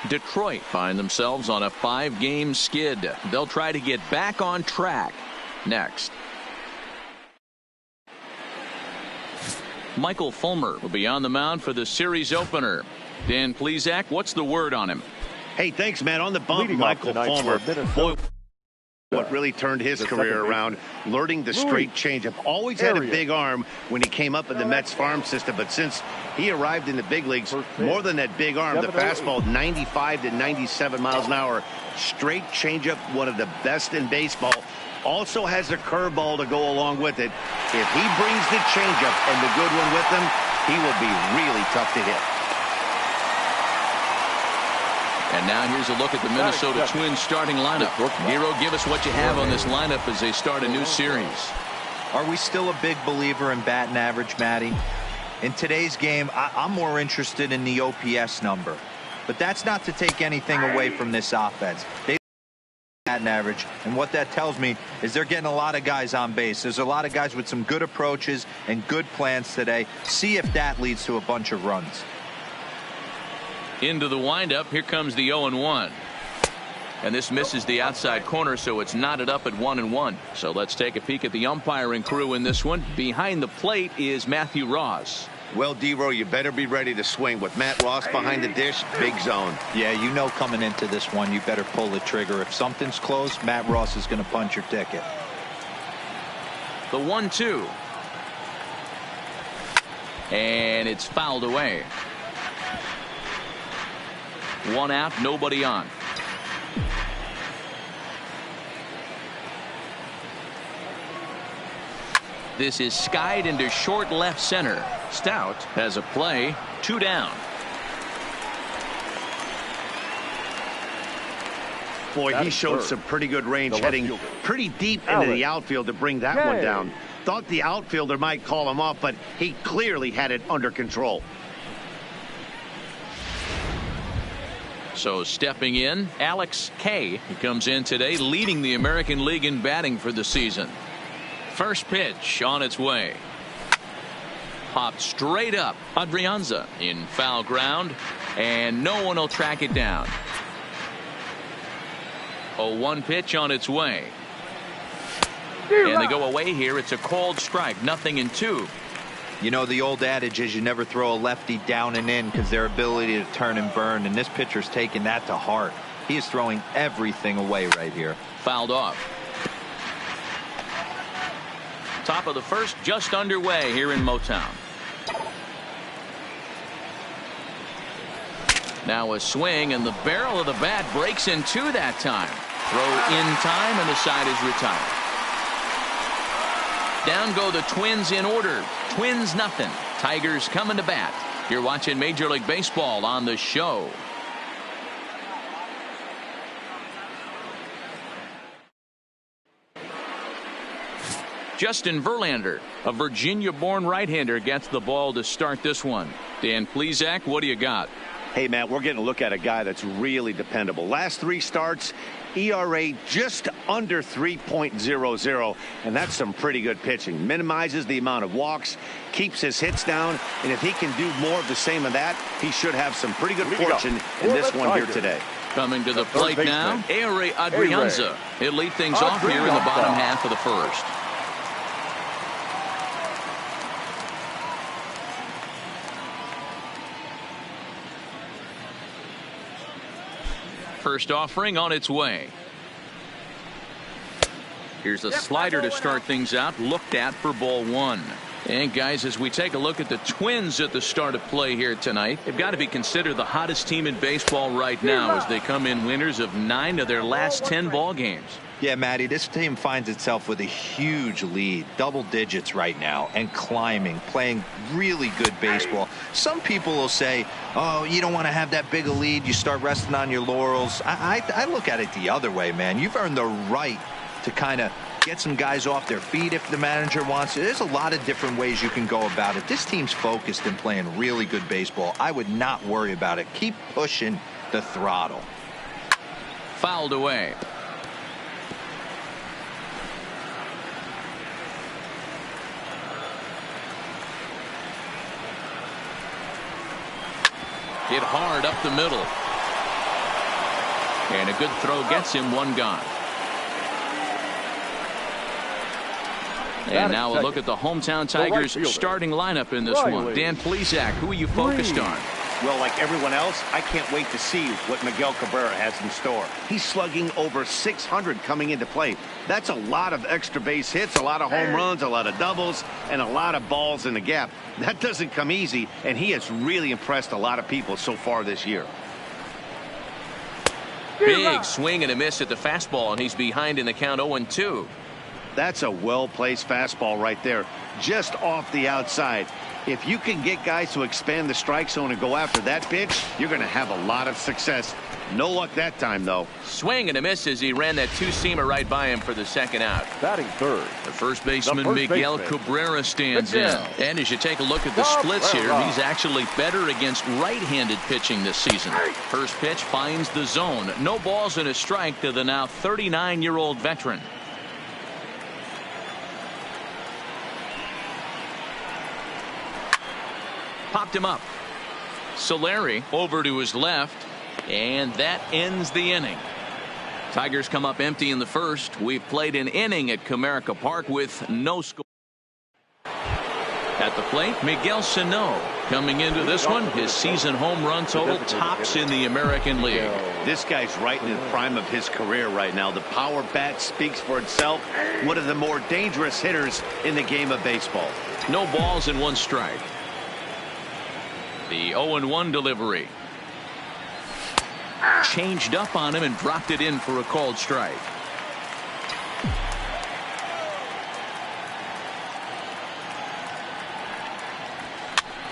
Detroit find themselves on a 5-game skid. They'll try to get back on track next. Michael Fulmer will be on the mound for the series opener. Dan Plesac, what's the word on him? Hey, thanks, man. On the bump, Michael Fulmer. Boy, what really turned his career around, learning the straight changeup. Always had a big arm when he came up in the Mets farm system, but since he arrived in the big leagues, more than that big arm, the fastball 95 to 97 miles an hour. Straight changeup, one of the best in baseball. Also has a curveball to go along with it. If he brings the changeup and the good one with him, he will be really tough to hit. And now here's a look at the Minnesota Twins starting lineup. Hero, give us what you have on this lineup as they start a new series. Are we still a big believer in batting average, Matty? In today's game, I'm more interested in the OPS number. But that's not to take anything away from this offense. They batting average, and what that tells me is they're getting a lot of guys on base. There's a lot of guys with some good approaches and good plans today. See if that leads to a bunch of runs. Into the windup. Here comes the 0-1. And this misses the outside corner, so it's knotted up at 1-1. So let's take a peek at the umpiring crew in this one. Behind the plate is Matthew Ross. Well, D-Row, you better be ready to swing. With Matt Ross behind the dish, big zone. Yeah, you know coming into this one, you better pull the trigger. If something's close, Matt Ross is going to punch your ticket. The 1-2. And it's fouled away. 1 out, nobody on. This is skied into short left center. Stout has a play. 2 down. Boy, he showed some pretty good range, heading pretty deep into the outfield to bring that one down. Thought the outfielder might call him off, but he clearly had it under control. So stepping in, Alex Kay. He comes in today leading the American League in batting for the season. First pitch on its way. Popped straight up. Adrianza in foul ground, and no one will track it down. 0-1 pitch on its way. And they go away here. It's a called strike. 0-2. You know, the old adage is you never throw a lefty down and in because their ability to turn and burn, and this pitcher's taking that to heart. He is throwing everything away right here. Fouled off. Top of the first just underway here in Motown. Now a swing, and the barrel of the bat breaks in two that time. Throw in time, and the side is retired. Down go the Twins in order. Twins nothing. Tigers coming to bat. You're watching Major League Baseball on the show. Justin Verlander, a Virginia-born right-hander, gets the ball to start this one. Dan Plesac, what do you got? Hey, Matt, we're getting a look at a guy that's really dependable. Last 3 starts, ERA just under 3.00, and that's some pretty good pitching. Minimizes the amount of walks, keeps his hits down, and if he can do more of the same of that, he should have some pretty good fortune in this one here today. Coming to the plate now, Ehire Adrianza. He'll lead things off here in the bottom half of the first. First offering on its way. Here's a slider to start things out, looked at for ball 1. And guys, as we take a look at the Twins at the start of play here tonight, they've got to be considered the hottest team in baseball right now as they come in winners of 9 of their last 10 ball games. Yeah, Matty, this team finds itself with a huge lead, double digits right now, and climbing, playing really good baseball. Some people will say, oh, you don't want to have that big a lead, you start resting on your laurels. I look at it the other way, man. You've earned the right to kind of get some guys off their feet if the manager wants to. There's a lot of different ways you can go about it. This team's focused and playing really good baseball. I would not worry about it. Keep pushing the throttle. Fouled away. Hit hard up the middle. And a good throw gets him one gone. And now a look at the hometown Tigers starting lineup in this one. Dan Plesac, who are you focused on? Well, like everyone else, I can't wait to see what Miguel Cabrera has in store. He's slugging over 600 coming into play. That's a lot of extra base hits, a lot of home runs, a lot of doubles, and a lot of balls in the gap. That doesn't come easy, and he has really impressed a lot of people so far this year. Big swing and a miss at the fastball, and he's behind in the count 0-2. That's a well-placed fastball right there, just off the outside. If you can get guys to expand the strike zone and go after that pitch, you're going to have a lot of success. No luck that time, though. Swing and a miss as he ran that two-seamer right by him for the second out. Batting third. The first baseman, Miguel Cabrera, stands in. And as you take a look at the splits here, he's actually better against right-handed pitching this season. First pitch finds the zone. No balls and a strike to the now 39-year-old veteran. Popped him up. Solari over to his left, and that ends the inning. Tigers come up empty in the first. We've played an inning at Comerica Park with no score. At the plate, Miguel Sano. Coming into this one, his season home run total tops in the American League. This guy's right in the prime of his career right now. The power bat speaks for itself. One of the more dangerous hitters in the game of baseball. No balls and one strike. The 0-1 delivery. Changed up on him and dropped it in for a called strike.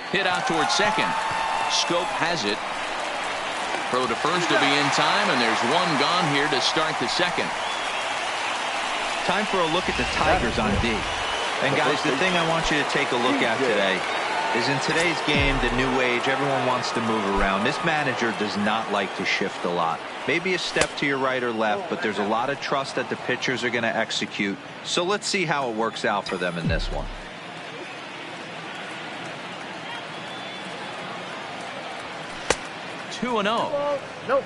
Hit out towards second. Scope has it. Throw to first to be in time, and there's one gone here to start the second. Time for a look at the Tigers on D. And guys, the thing I want you to take a look at today is in today's game, the new age, everyone wants to move around. This manager does not like to shift a lot. Maybe a step to your right or left, but there's a lot of trust that the pitchers are going to execute. So let's see how it works out for them in this one.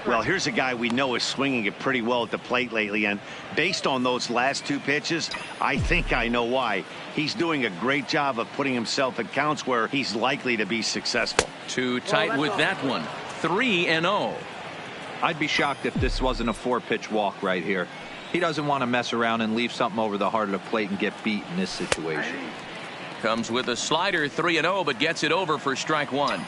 Well, here's a guy we know is swinging it pretty well at the plate lately, and based on those last two pitches, I think I know why. He's doing a great job of putting himself at counts where he's likely to be successful. Too tight with that one. 3-0. I'd be shocked if this wasn't a 4-pitch walk right here. He doesn't want to mess around and leave something over the heart of the plate and get beat in this situation. Comes with a slider, 3-0, but gets it over for strike one.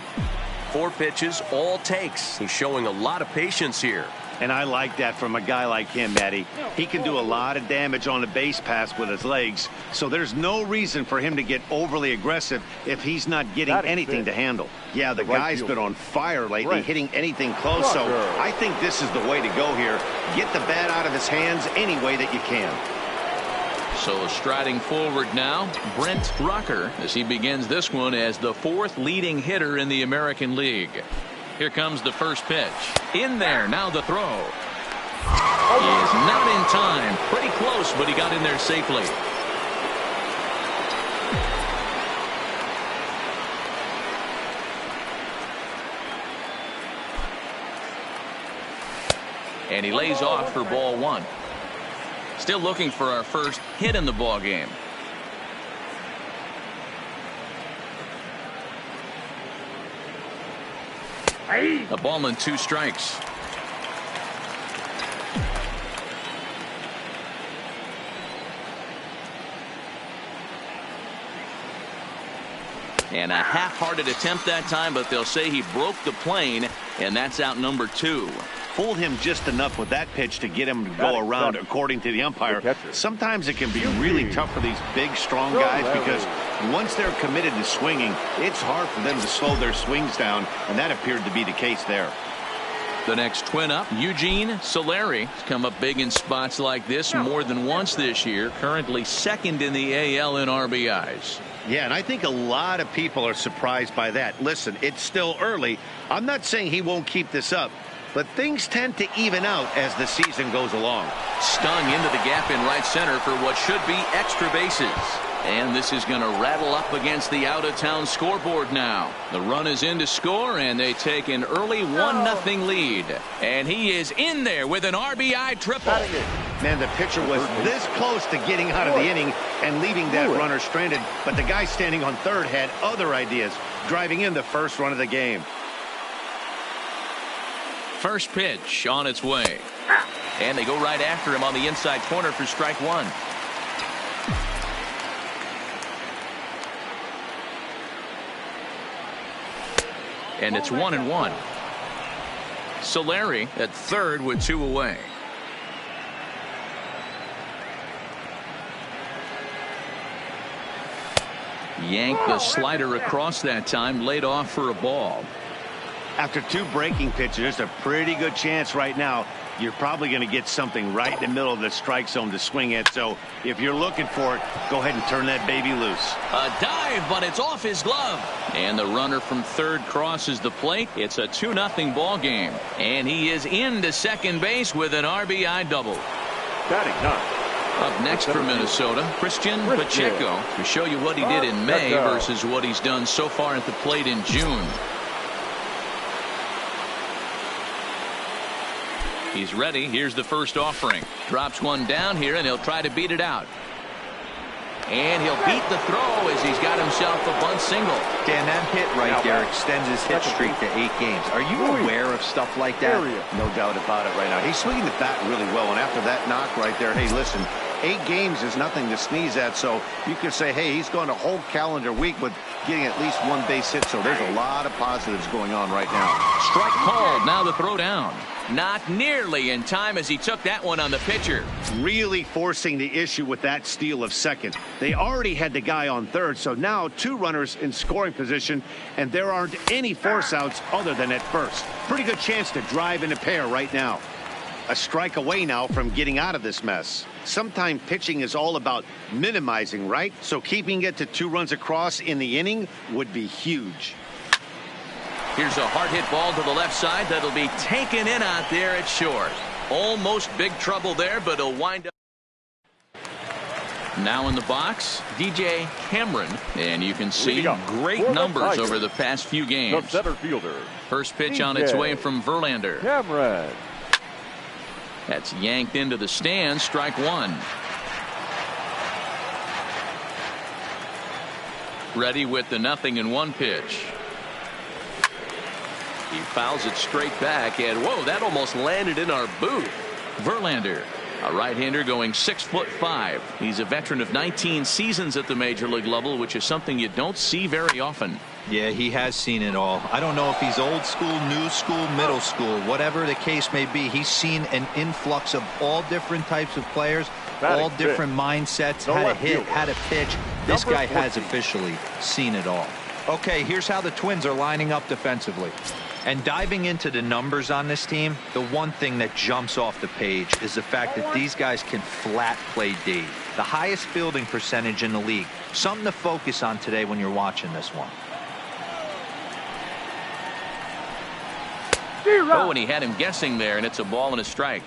4 pitches, all takes. He's showing a lot of patience here. And I like that from a guy like him, Matty. He can do a lot of damage on the base pass with his legs, so there's no reason for him to get overly aggressive if he's not getting anything to handle. Yeah, the guy's been on fire lately, hitting anything close, so I think this is the way to go here. Get the bat out of his hands any way that you can. So striding forward now, Brent Rucker, as he begins this one as the 4th leading hitter in the American League. Here comes the first pitch. In there, now the throw. He is not in time. Pretty close, but he got in there safely. And he lays off for ball one. Still looking for our first hit in the ball game. A ball and 2 strikes. And a half-hearted attempt that time, but they'll say he broke the plane, and that's out number 2. Fooled him just enough with that pitch to get him to go around, according to the umpire. Sometimes it can be really tough for these big, strong guys because once they're committed to swinging, it's hard for them to slow their swings down, and that appeared to be the case there. The next twin up, Eugene Solari, has come up big in spots like this more than once this year, currently 2nd in the AL in RBIs. Yeah, and I think a lot of people are surprised by that. Listen, it's still early. I'm not saying he won't keep this up, but things tend to even out as the season goes along. Stung into the gap in right center for what should be extra bases. And this is going to rattle up against the out-of-town scoreboard now. The run is in to score, and they take an early 1-0 lead. And he is in there with an RBI triple. Man, the pitcher was this close to getting out of the inning and leaving that runner stranded. But the guy standing on third had other ideas, driving in the first run of the game. First pitch on its way. And they go right after him on the inside corner for strike one. And it's 1-1. Solari at third with 2 away. Yanked the slider across that time, laid off for a ball. After 2 breaking pitches, there's a pretty good chance right now you're probably going to get something right in the middle of the strike zone to swing at. So if you're looking for it, go ahead and turn that baby loose. A dive, but it's off his glove. And the runner from third crosses the plate. It's a 2-0 ball game. And he is into second base with an RBI double. Batting ninth. Up next for Minnesota, Christian Pacheco, to show you what he did in May versus what he's done so far at the plate in June. He's ready. Here's the first offering. Drops one down here, and he'll try to beat it out. And he'll beat the throw as he's got himself a bunt single. Dan, that hit right there extends his hit streak to 8 games. Are you aware of stuff like that? No doubt about it right now. He's swinging the bat really well, and after that knock right there, hey, listen, 8 games is nothing to sneeze at, so you could say, hey, he's going a whole calendar week with getting at least 1 base hit, so there's a lot of positives going on right now. Strike called. Now the throw down. Not nearly in time as he took that one on the pitcher. Really forcing the issue with that steal of second. They already had the guy on third, so now 2 runners in scoring position, and there aren't any force outs other than at first. Pretty good chance to drive in a pair right now. A strike away now from getting out of this mess. Sometimes pitching is all about minimizing, right? So keeping it to 2 runs across in the inning would be huge. Here's a hard hit ball to the left side that'll be taken in out there at short. Almost big trouble there, but he'll wind up. Now in the box, DJ Cameron, and you can see great numbers over the past few games. The center fielder. First pitch on its way from Verlander. Cameron. That's yanked into the stands. Strike one. Ready with the 0-1 pitch. He fouls it straight back, and whoa, that almost landed in our booth. Verlander, a right-hander going 6'5". He's a veteran of 19 seasons at the major league level, which is something you don't see very often. Yeah, he has seen it all. I don't know if he's old school, new school, middle school, whatever the case may be. He's seen an influx of all different types of players, all different mindsets, how to hit, how to pitch. This guy has officially seen it all. Okay, here's how the Twins are lining up defensively. And diving into the numbers on this team, the one thing that jumps off the page is the fact that these guys can flat play D. The highest fielding percentage in the league. Something to focus on today when you're watching this one. Oh, and he had him guessing there, and it's a ball and a strike.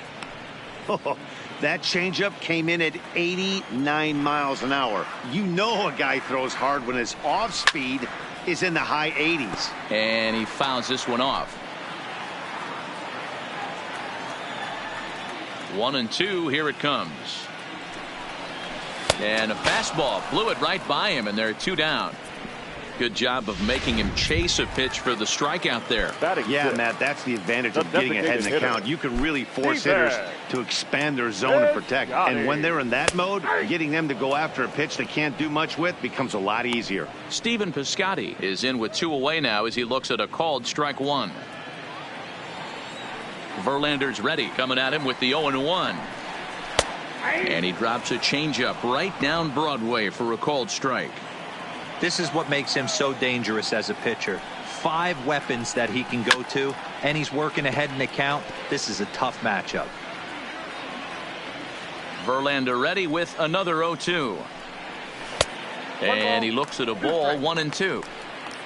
Oh, that changeup came in at 89 miles an hour. You know a guy throws hard when his off speed is in the high 80s. And he fouls this one off. 1-2. Here it comes. And a fastball blew it right by him, and there are 2 down. Good job of making him chase a pitch for the strikeout there. Yeah, Matt, that's the advantage of getting ahead in the count. You can really force hitters to expand their zone and protect. And when they're in that mode, getting them to go after a pitch they can't do much with becomes a lot easier. Stephen Piscotty is in with 2 away now as he looks at a called strike one. Verlander's ready, coming at him with the 0-1. And he drops a changeup right down Broadway for a called strike. This is what makes him so dangerous as a pitcher. 5 weapons that he can go to, and he's working ahead in the count. This is a tough matchup. Verlander ready with another 0-2. And he looks at a ball, 1-2.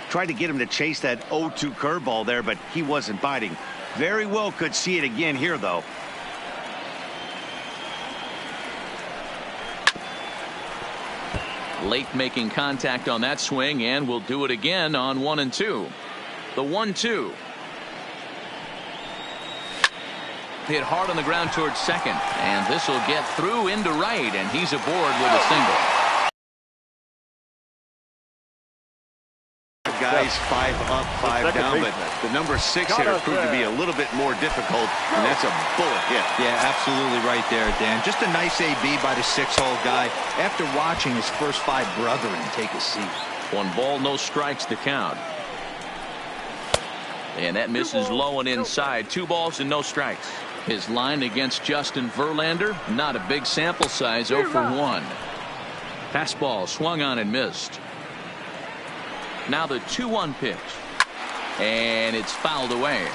Tried to get him to chase that 0-2 curveball there, but he wasn't biting. Very well could see it again here, though. Late making contact on that swing, and will do it again on 1 and 2. The 1-2. Hit hard on the ground towards second, and this will get through into right, and he's aboard with a single. Guys 5 up, 5 down, but the number 6 hitter proved to be a little bit more difficult, and that's a bullet hit. Yeah, absolutely right there, Dan. Just a nice AB by the 6-hole guy after watching his first 5 brethren take a seat. 1 ball, no strikes to count. And that misses low and inside. 2 balls and no strikes. His line against Justin Verlander, not a big sample size, 0 for 1. Fastball swung on and missed. Now the 2-1 pitch, and it's fouled away.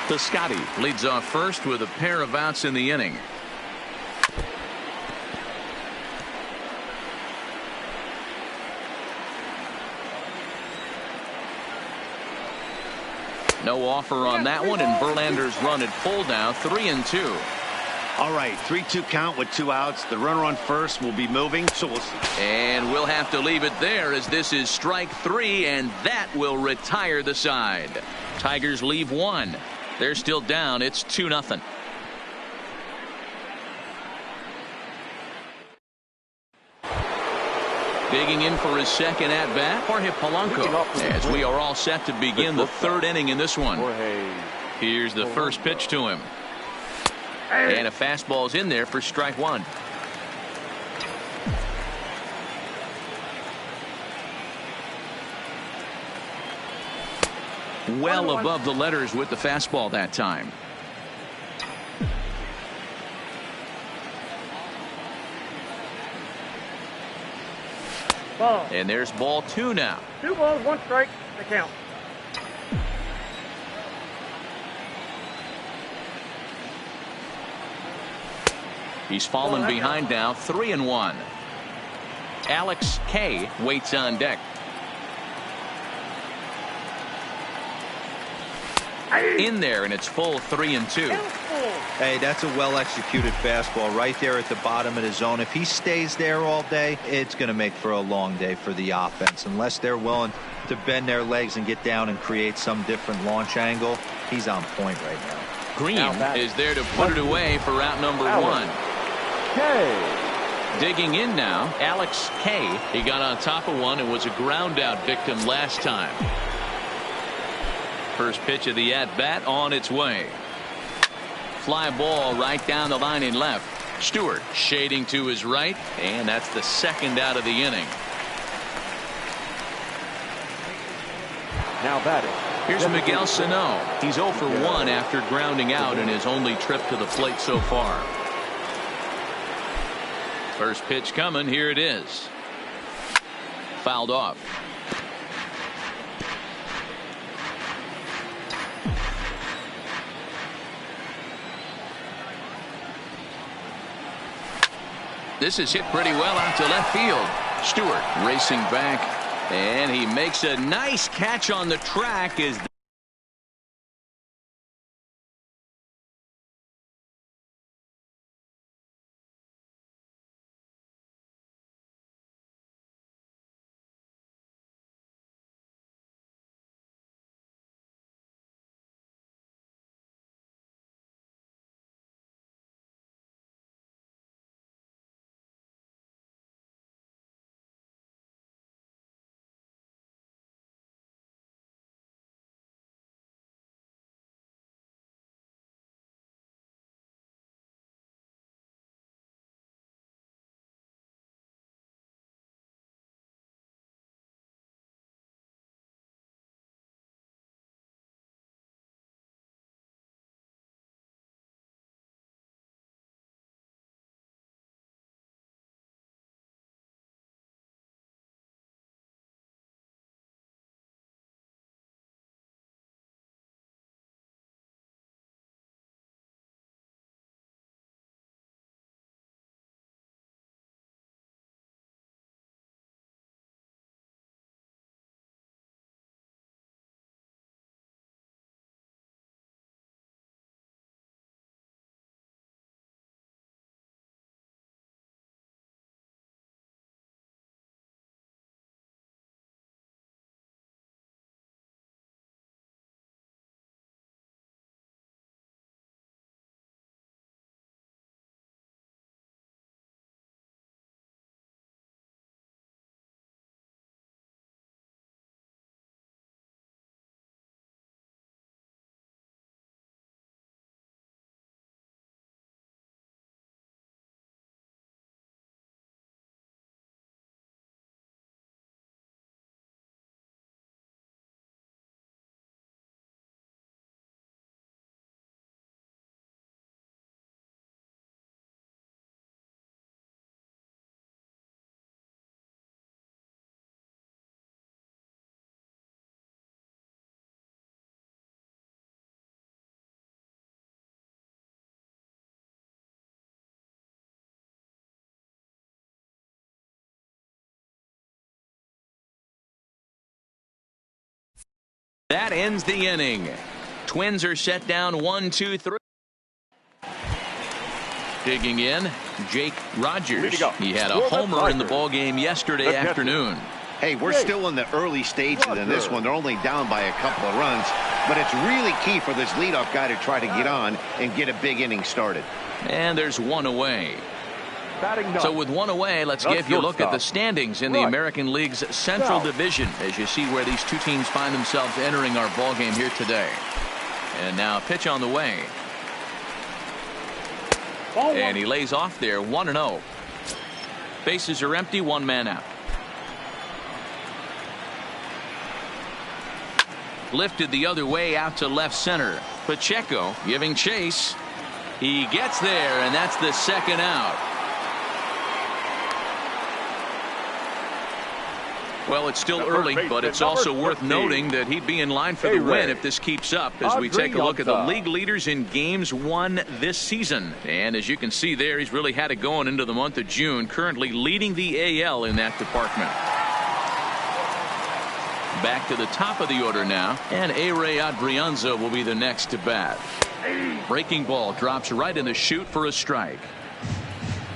Piscotty leads off first with a pair of outs in the inning. No offer on that one, and Verlander's run at full now, 3 and 2. All right, 3-2 count with 2 outs. The runner on first will be moving, so we'll see. And we'll have to leave it there, as this is strike 3, and that will retire the side. Tigers leave 1. They're still down. It's 2-0. Digging in for his second at bat, Jorge Polanco, as we are all set to begin the 3rd inning in this one. Here's the first pitch to him. And a fastball's in there for strike 1. Well above the letters with the fastball that time. Ball. And there's ball 2 now. 2 balls, 1 strike to count. He's fallen behind now, 3 and 1. Alex K waits on deck. In there, and it's full 3 and 2. Hey, that's a well-executed fastball right there at the bottom of the zone. If he stays there all day, it's going to make for a long day for the offense. Unless they're willing to bend their legs and get down and create some different launch angle, he's on point right now. Green is there to put it away for out number 1. Digging in now, Alex K. He got on top of one and was a ground out victim last time. First pitch of the at-bat on its way. Fly ball right down the line in left. Stewart shading to his right, and that's the second out of the inning. Now batting. Here's Miguel Sano. He's 0 for 1 after grounding out in his only trip to the plate so far. First pitch coming. Here it is. Fouled off. This is hit pretty well out to left field. Stewart racing back, and he makes a nice catch on the track as That ends the inning. Twins are set down 1-2-3. Digging in, Jake Rogers. He had a homer in the ball game yesterday afternoon. Hey, we're still in the early stages in this one. They're only down by a couple of runs, but it's really key for this leadoff guy to try to get on and get a big inning started. And there's one away. So with one away, let's give you a look at the standings in the American League's Central Division as you see where these two teams find themselves entering our ball game here today. And now a pitch on the way. And he lays off there, 1-0. Bases are empty, one man out. Lifted the other way out to left center. Pacheco giving chase. He gets there, and that's the second out. Well, it's still early, but it's also worth noting that he'd be in line for the win if this keeps up as we take a look at the league leaders in games won this season. And as you can see there, he's really had it going into the month of June, currently leading the AL in that department. Back to the top of the order now, and A-Ray Adrianza will be the next to bat. Breaking ball drops right in the chute for a strike.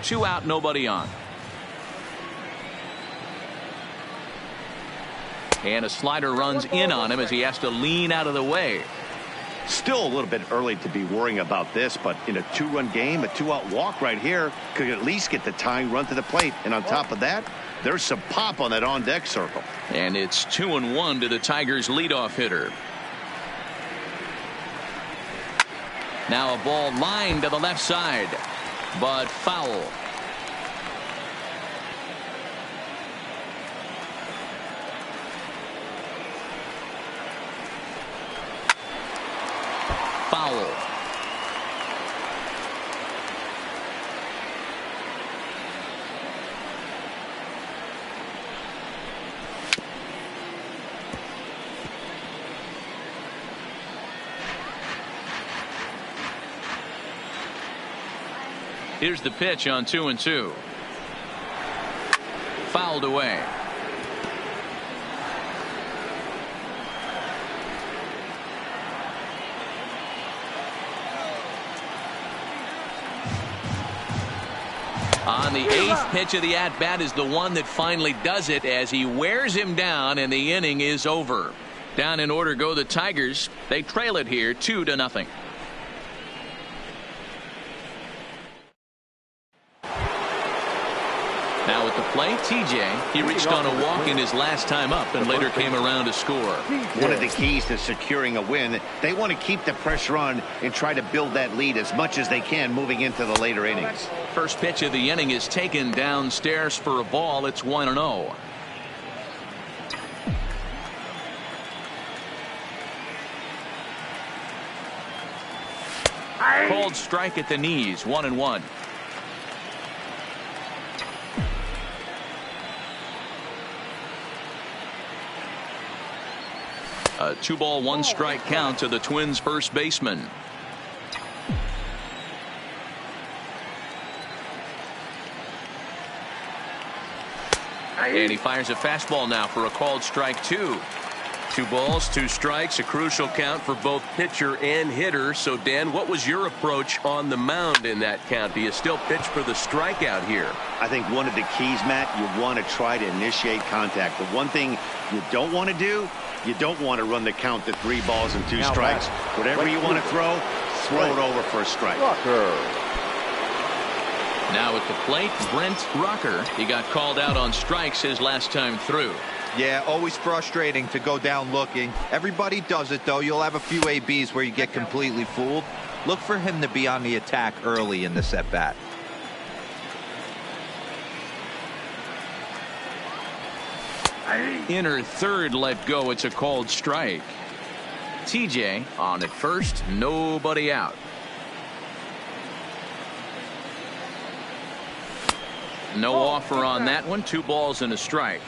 2 out, nobody on. And a slider runs in on him as he has to lean out of the way. Still a little bit early to be worrying about this, but in a 2-run game, a 2-out walk right here could at least get the tying run to the plate. And on top of that, there's some pop on that on-deck circle. And it's 2-1 to the Tigers' leadoff hitter. Now a ball lined to the left side, but foul. Foul. Here's the pitch on 2-2. Fouled away. On the 8th pitch of the at-bat is the one that finally does it as he wears him down and the inning is over. Down in order go the Tigers. They trail it here 2-0. Now at the plate, TJ, he reached on a walk in his last time up and later came around to score. One of the keys to securing a win, they want to keep the pressure on and try to build that lead as much as they can moving into the later innings. First pitch of the inning is taken downstairs for a ball. It's 1-0. Called strike at the knees, 1-1. A 2-ball, 1-strike count to the Twins' first baseman. And he fires a fastball now for a called strike 2. 2 balls, 2 strikes, a crucial count for both pitcher and hitter. So, Dan, what was your approach on the mound in that count? Do you still pitch for the strikeout here? I think one of the keys, Matt, you want to try to initiate contact. The one thing you don't want to do, you don't want to run the count to 3 balls and 2 strikes. Whatever you want to throw it over for a strike. Now at the plate, Brent Rocker. He got called out on strikes his last time through. Yeah, always frustrating to go down looking. Everybody does it, though. You'll have a few ABs where you get completely fooled. Look for him to be on the attack early in this at-bat. Inner third let go. It's a called strike. TJ on at first, nobody out. No offer on that one. 2 balls and a strike.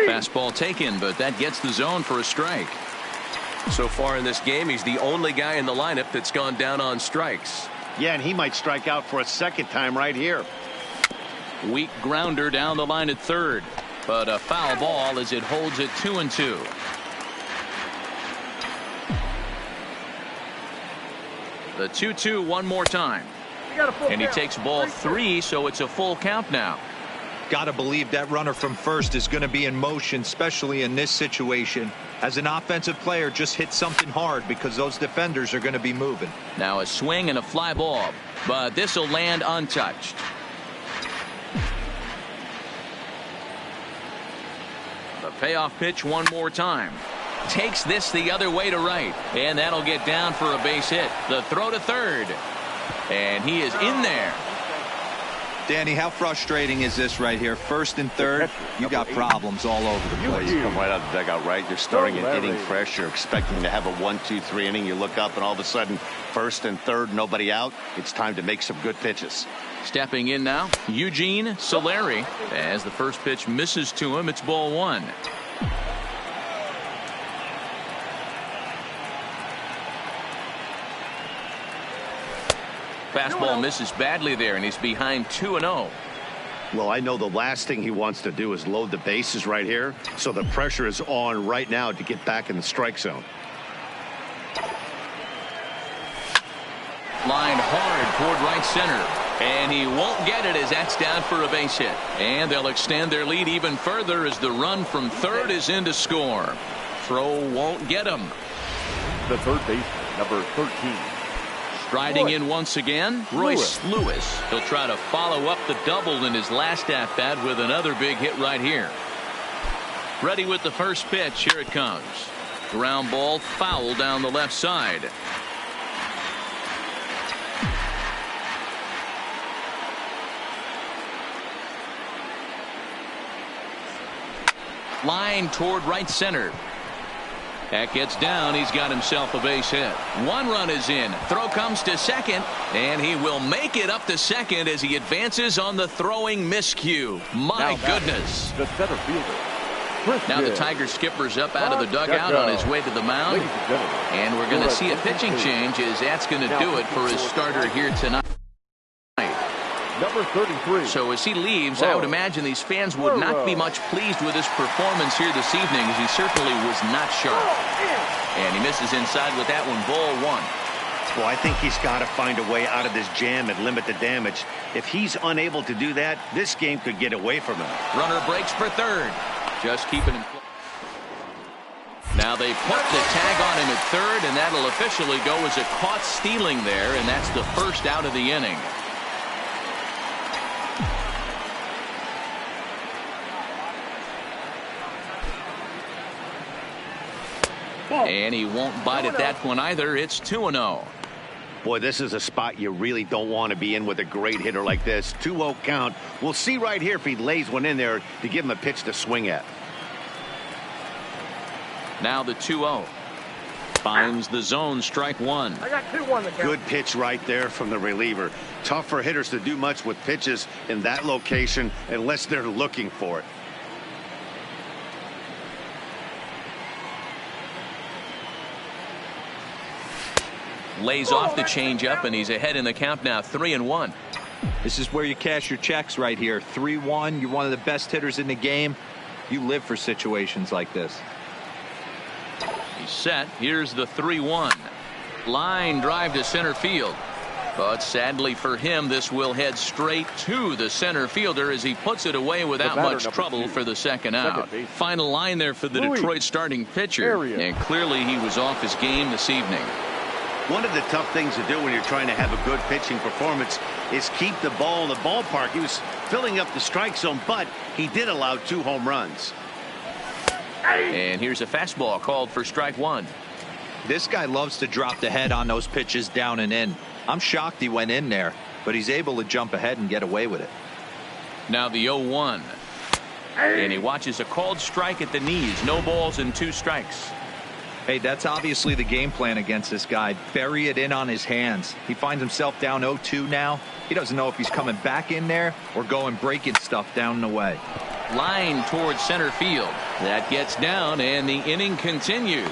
Fastball taken, but that gets the zone for a strike. So far in this game, he's the only guy in the lineup that's gone down on strikes. Yeah, and he might strike out for a second time right here. Weak grounder down the line at third, but a foul ball as it holds it 2-2. The 2-2 one more time. And he takes ball 3, so it's a full count now. Gotta believe that runner from first is going to be in motion, especially in this situation. As an offensive player, just hit something hard because those defenders are going to be moving. Now a swing and a fly ball, but this will land untouched. The payoff pitch one more time. Takes this the other way to right, and that'll get down for a base hit. The throw to third, and he is in there. Danny, how frustrating is this right here? First and third, you got problems all over the place. You come right out of the dugout, right? You're starting an inning fresh. You're expecting to have a 1-2-3 inning. You look up, and all of a sudden, first and third, nobody out. It's time to make some good pitches. Stepping in now, Eugene Solari. As the first pitch misses to him, it's ball 1. Fastball misses badly there, and he's behind 2-0. Well, I know the last thing he wants to do is load the bases right here, so the pressure is on right now to get back in the strike zone. Line hard toward right center, and he won't get it as that's down for a base hit. And they'll extend their lead even further as the run from third is in to score. Throw won't get him. The third baseman, number 13. Striding in once again, Royce Lewis. He'll try to follow up the double in his last at-bat with another big hit right here. Ready with the first pitch. Here it comes. Ground ball foul down the left side. Line toward right center. That gets down. He's got himself a base hit. One run is in. Throw comes to second, and he will make it up to second as he advances on the throwing miscue. My goodness. The center fielder. Now the Tiger skipper's up out of the dugout on his way to the mound. And we're going to see a pitching change as that's going to do it for his starter here tonight. Number 33. So as he leaves, I would imagine these fans would not be much pleased with his performance here this evening, as he certainly was not sharp. And he misses inside with that one. Ball 1. Well, I think he's got to find a way out of this jam and limit the damage. If he's unable to do that, this game could get away from him. Runner breaks for third. Just keeping him. Now they put the tag on him at third, and that'll officially go as a caught stealing there, and that's the first out of the inning. And he won't bite at that one either. It's 2-0. Boy, this is a spot you really don't want to be in with a great hitter like this. 2-0 count. We'll see right here if he lays one in there to give him a pitch to swing at. Now the 2-0. Finds the zone, strike 1. I got 2-1 to count. Good pitch right there from the reliever. Tough for hitters to do much with pitches in that location unless they're looking for it. Lays off the changeup, and he's ahead in the count now, 3-1. This is where you cash your checks right here. 3-1. You're one of the best hitters in the game. You live for situations like this. He's set. Here's the 3-1. Line drive to center field. But sadly for him, this will head straight to the center fielder as he puts it away without much trouble for the second out. Final line there for the Detroit starting pitcher. And clearly he was off his game this evening. One of the tough things to do when you're trying to have a good pitching performance is keep the ball in the ballpark. He was filling up the strike zone, but he did allow 2 home runs. And here's a fastball called for strike 1. This guy loves to drop the head on those pitches down and in. I'm shocked he went in there, but he's able to jump ahead and get away with it. Now the 0-1. And he watches a called strike at the knees. No balls and 2 strikes. Hey, that's obviously the game plan against this guy. Bury it in on his hands. He finds himself down 0-2 now. He doesn't know if he's coming back in there or going breaking stuff down and away. Line towards center field. That gets down, and the inning continues.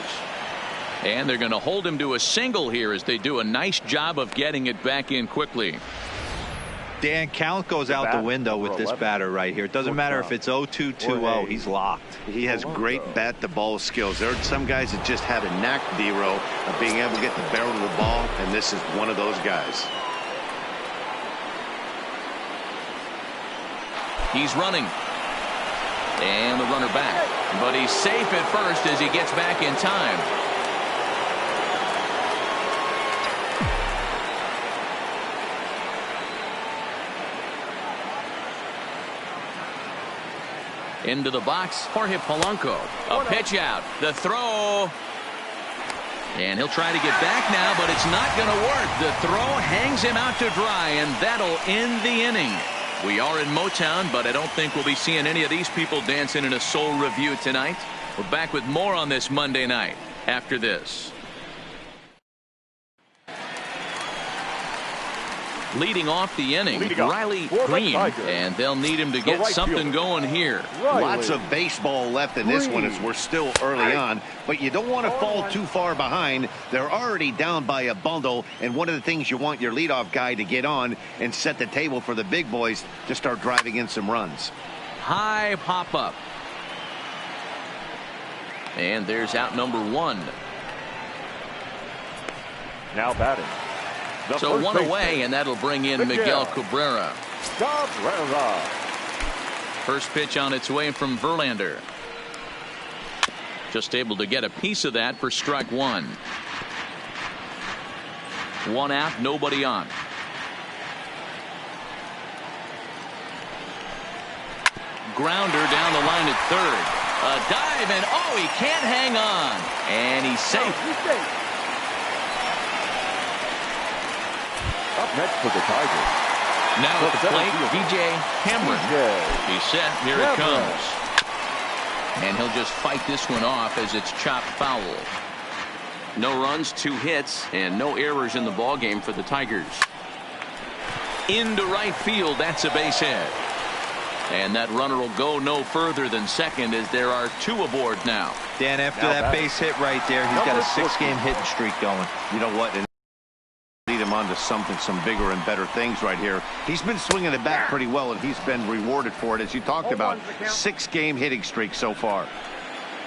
And they're going to hold him to a single here as they do a nice job of getting it back in quickly. Dan, count goes out the window with this batter right here. It doesn't matter if it's 0-2, 2-0. He's locked. He has great bat-to-ball skills. There are some guys that just have a knack, D-Row, of being able to get the barrel of the ball, and this is one of those guys. He's running. And the runner back. But he's safe at first as he gets back in time. Into the box, Jorge Polanco. A pitch out. The throw. And he'll try to get back now, but it's not going to work. The throw hangs him out to dry, and that'll end the inning. We are in Motown, but I don't think we'll be seeing any of these people dancing in a soul review tonight. We're back with more on this Monday night after this. Leading off the inning, Riley Green, and they'll need him to get something going here. Lots of baseball left in this one as we're still early on, but you don't want to fall too far behind. They're already down by a bundle, and one of the things you want your leadoff guy to get on and set the table for the big boys to start driving in some runs. High pop up. And there's out number one. Now batting. So one away, and that'll bring in Miguel Cabrera. First pitch on its way from Verlander. Just able to get a piece of that for strike one. One out, nobody on. Grounder down the line at third. A dive, and oh, he can't hang on. And he's safe. Up next for the Tigers. Now at the plate, DJ Cameron. He's set. Here it comes. And he'll just fight this one off as it's chopped foul. No runs, 2 hits, and no errors in the ballgame for the Tigers. Into right field. That's a base hit. And that runner will go no further than second as there are 2 aboard now. Dan, after that base hit right there, he's got a 6-game hitting streak going. You know what? Lead him on to some bigger and better things right here. He's been swinging the bat pretty well, and he's been rewarded for it, as you talked about. 6-game hitting streak so far.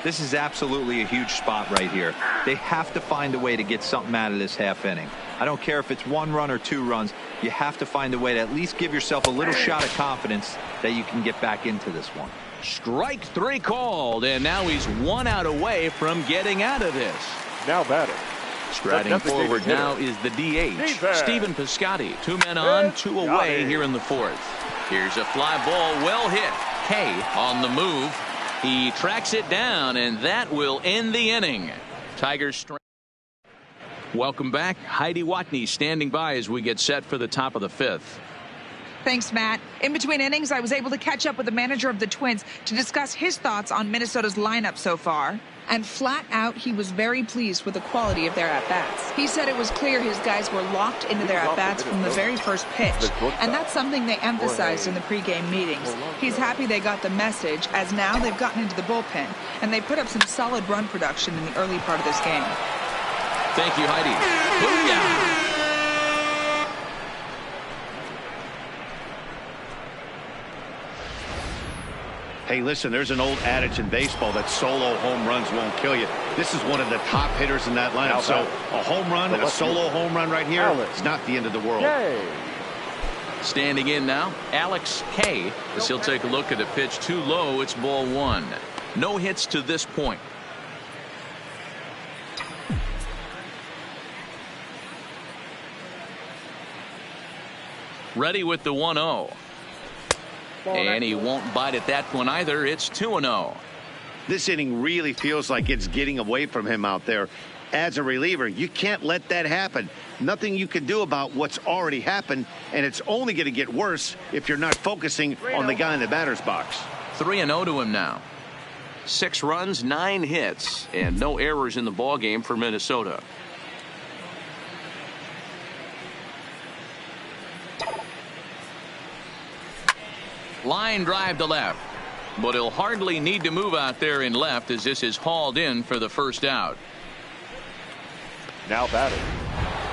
This is absolutely a huge spot right here. They have to find a way to get something out of this half inning. I don't care if it's 1 run or 2 runs. You have to find a way to at least give yourself a little shot of confidence that you can get back into this one. Strike 3 called, and now he's 1 out away from getting out of this. Now batting. Striding forward now is the DH, Stephen Piscotty. 2 men on, 2 away here in the 4th. Here's a fly ball, well hit. Kay on the move. He tracks it down, and that will end the inning. Tigers strength. Welcome back. Heidi Watney standing by as we get set for the top of the 5th. Thanks, Matt. In between innings, I was able to catch up with the manager of the Twins to discuss his thoughts on Minnesota's lineup so far. And flat out, he was very pleased with the quality of their at-bats. He said it was clear his guys were locked into their at-bats from the very first pitch, and that's something they emphasized in the pregame meetings. He's happy they got the message, as now they've gotten into the bullpen, and they put up some solid run production in the early part of this game. Thank you, Heidi. Booyah! Hey, listen, there's an old adage in baseball that solo home runs won't kill you. This is one of the top hitters in that lineup. So a home run, a solo home run right here, it's not the end of the world. Standing in now, Alex K. As he'll take a look at a pitch too low. It's ball 1. No hits to this point. Ready with the 1-0. And he won't bite at that one either. It's 2-0. This inning really feels like it's getting away from him out there. As a reliever, you can't let that happen. Nothing you can do about what's already happened, and it's only going to get worse if you're not focusing on the guy in the batter's box. 3-0 to him now. 6 runs, 9 hits, and no errors in the ballgame for Minnesota. Line drive to left, but he'll hardly need to move out there in left as this is hauled in for the first out. Now batting,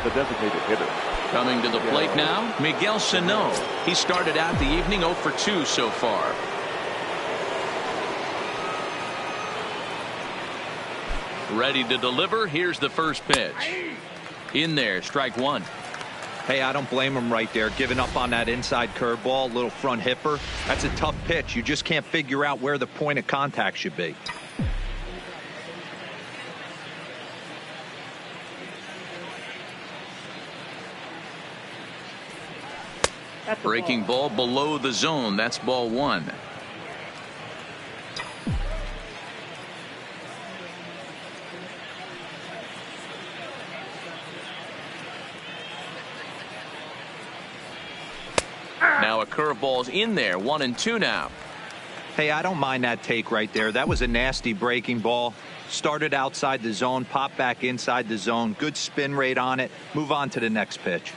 the designated hitter, Coming to the plate now, Miguel Sano. He started out the evening 0 for 2 so far. Ready to deliver. Here's the first pitch. In there, strike one. Hey, I don't blame him right there, giving up on that inside curveball, little front hipper. That's a tough pitch. You just can't figure out where the point of contact should be. Breaking ball below the zone. That's ball one. Now a curveball's in there. 1-2 now. Hey, I don't mind that take right there. That was a nasty breaking ball. Started outside the zone, popped back inside the zone. Good spin rate on it. Move on to the next pitch.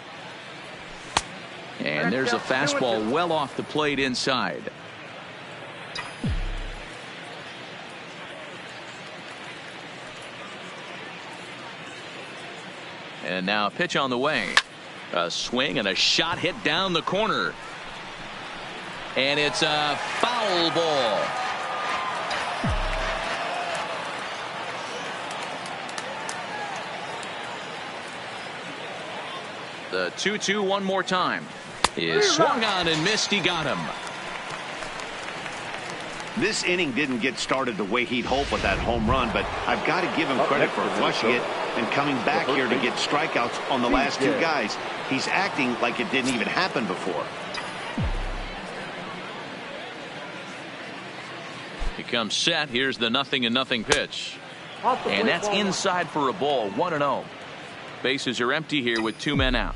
And there's a fastball well off the plate inside. And now a pitch on the way. A swing and a shot hit down the corner. And it's a foul ball. The 2-2 one more time. Is swung on and missed. He got him. This inning didn't get started the way he'd hoped with that home run, but I've got to give him credit for flushing it and coming back here to get strikeouts on the last two guys. He's acting like it didn't even happen before. He comes set. Here's the 0-0 pitch. And that's inside for a ball. 1-0. Bases are empty here with 2 men out.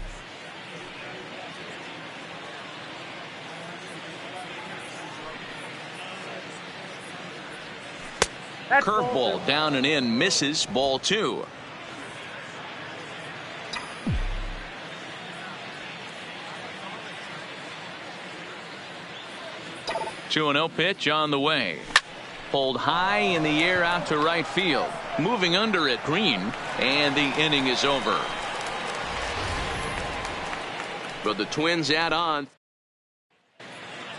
Curveball down and in, misses. Ball 2. Two 2-0 pitch on the way. Pulled high in the air out to right field. Moving under it, Green, and the inning is over. But the Twins add on.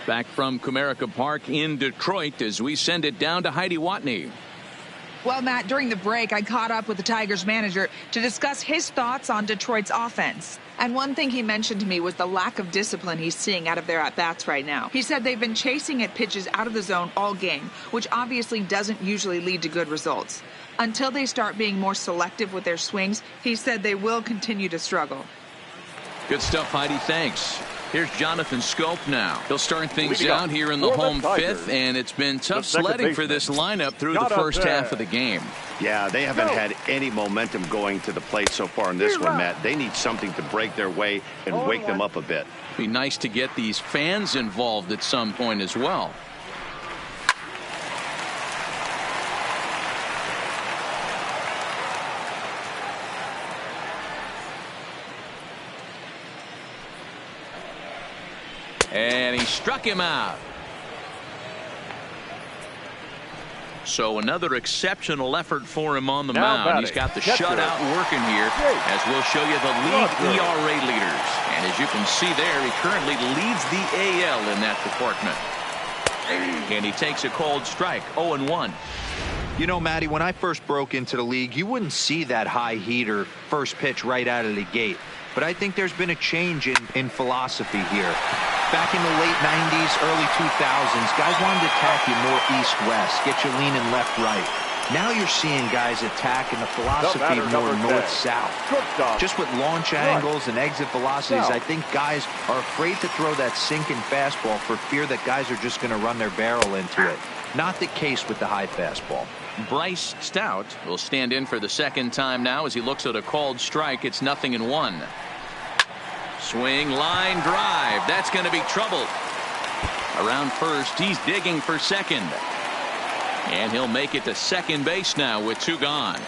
Back from Comerica Park in Detroit as we send it down to Heidi Watney. Well, Matt, during the break, I caught up with the Tigers manager to discuss his thoughts on Detroit's offense. And one thing he mentioned to me was the lack of discipline he's seeing out of their at-bats right now. He said they've been chasing at pitches out of the zone all game, which obviously doesn't usually lead to good results. Until they start being more selective with their swings, he said they will continue to struggle. Good stuff, Heidi. Thanks. Here's Jonathan Scope now. He'll start things out here in the home fifth, and it's been tough sledding for this lineup through the first half of the game. Yeah, they haven't had any momentum going to the plate so far in this one, Matt. They need something to break their way and wake them up a bit. Be nice to get these fans involved at some point as well. And he struck him out. So another exceptional effort for him on the mound. He's got the shutout working here, as we'll show you the league ERA leaders. And as you can see there, he currently leads the AL in that department. And he takes a cold strike, 0-1. You know, Matty, when I first broke into the league, you wouldn't see that high heater first pitch right out of the gate. But I think there's been a change in philosophy here. Back in the late 90s, early 2000s, guys wanted to attack you more east-west, get you leaning left-right. Now you're seeing guys attacking the philosophy more north-south. Just with launch angles and exit velocities, I think guys are afraid to throw that sinking fastball for fear that guys are just going to run their barrel into it. Not the case with the high fastball. Bryce Stout will stand in for the second time now as he looks at a called strike. It's 0-1. Swing, line drive. That's going to be trouble. Around first, he's digging for second. And he'll make it to second base now with 2 gone.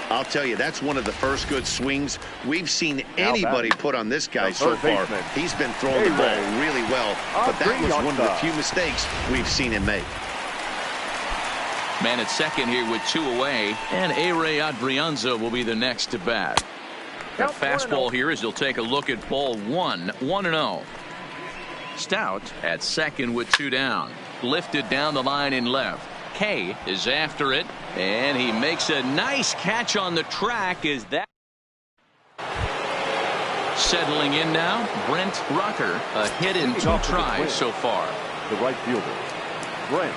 I'll tell you, that's one of the first good swings we've seen anybody put on this guy so far. He's been throwing the ball really well, but that was one of the few mistakes we've seen him make. Man at second here with 2 away, and A-Ray Adrianza will be the next to bat. The fastball here as he'll take a look at ball one. 1-0. Stout at second with 2 down. Lifted down the line in left. K is after it, and he makes a nice catch on the track. Is that settling in now? Brent Rucker, a hit in 2 tries so far. The right fielder, Brent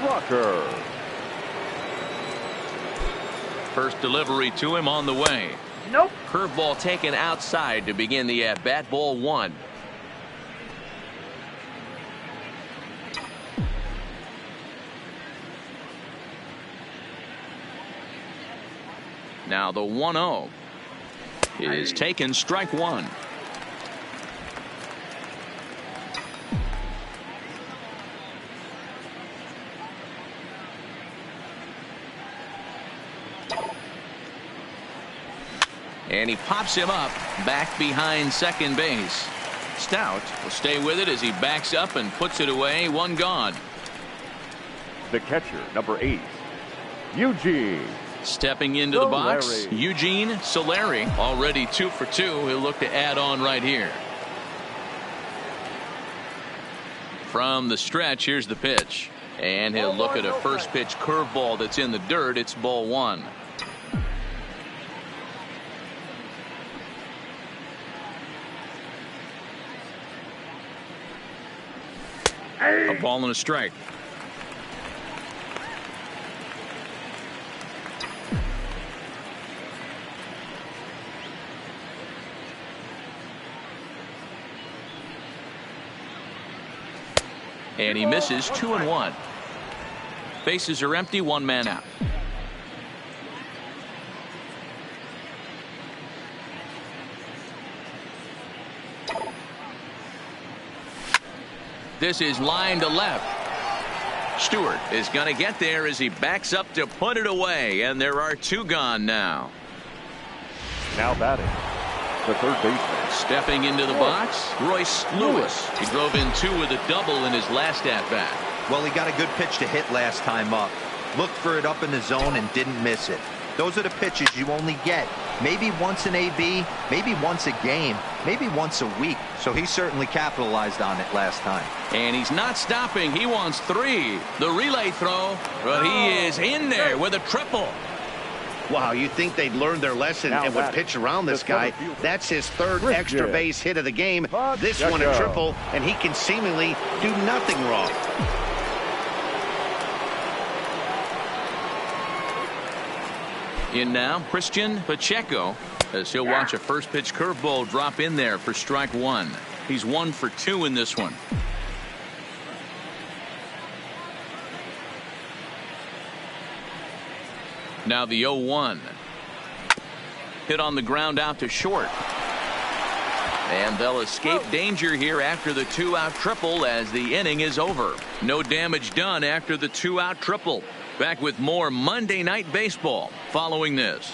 Rucker. First delivery to him on the way. Nope. Curveball taken outside to begin the at-bat. Ball 1. Now the 1-0 is taken, strike 1. And he pops him up back behind second base. Stout will stay with it as he backs up and puts it away. 1 gone. The catcher, number 8, Eugene. Stepping into the box, Solari. Eugene Solari, already 2 for 2. He'll look to add on right here. From the stretch, here's the pitch. And he'll look at a first pitch curveball that's in the dirt. It's ball 1. A ball and a strike. And he misses. 2-1. Bases are empty. 1 man out. This is line to left. Stewart is going to get there as he backs up to put it away, and there are 2 gone now. Now batting, the third baseman. Stepping into the box, Royce Lewis. He drove in 2 with a double in his last at-bat. Well, he got a good pitch to hit last time up. Looked for it up in the zone and didn't miss it. Those are the pitches you only get maybe once an AB, maybe once a game, maybe once a week. So he certainly capitalized on it last time. And he's not stopping. He wants 3. The relay throw, but he is in there with a triple. Wow, you think they'd learn their lesson and would pitch around this guy. That's his 3rd extra base hit of the game. This one a triple, and he can seemingly do nothing wrong. In now, Christian Pacheco, as he'll watch a first pitch curveball drop in there for strike 1. He's 1 for 2 in this one. Now the 0-1. Hit on the ground out to short. And they'll escape danger here after the 2-out triple as the inning is over. No damage done after the 2-out triple. Back with more Monday Night Baseball following this.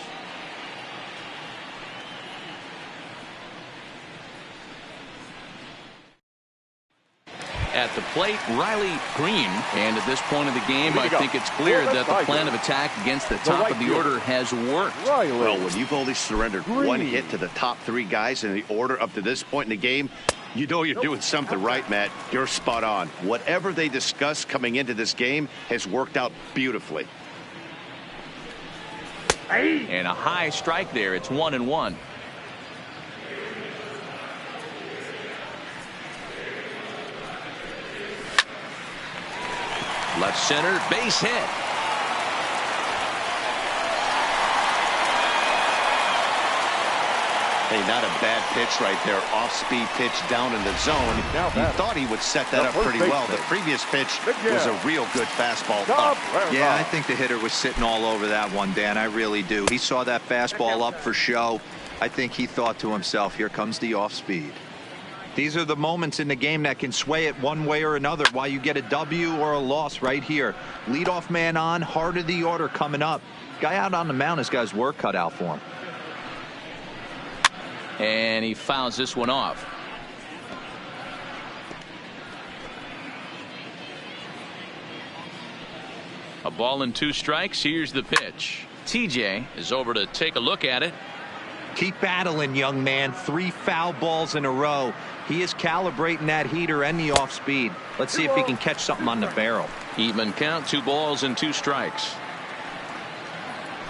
At the plate, Riley Green. And at this point of the game, I think it's clear that the plan of attack against the top of the order has worked. Well, when you've only surrendered 1 hit to the top 3 guys in the order up to this point in the game, you know you're doing something right, Matt. You're spot on. Whatever they discussed coming into this game has worked out beautifully. And a high strike there. It's 1-1. Left center, base hit. Hey, not a bad pitch right there. Off-speed pitch down in the zone. You thought he would set that up pretty well. The previous pitch was a real good fastball up. Yeah, I think the hitter was sitting all over that one, Dan. I really do. He saw that fastball up for show. I think he thought to himself, here comes the off-speed. These are the moments in the game that can sway it one way or another, why you get a W or a loss right here. Leadoff man on, heart of the order coming up. Guy out on the mound has got his work cut out for him. And he fouls this one off. A ball and 2 strikes. Here's the pitch. TJ is over to take a look at it. Keep battling, young man. 3 foul balls in a row. He is calibrating that heater and the off speed. Let's see if he can catch something on the barrel. Even count, 2 balls and 2 strikes.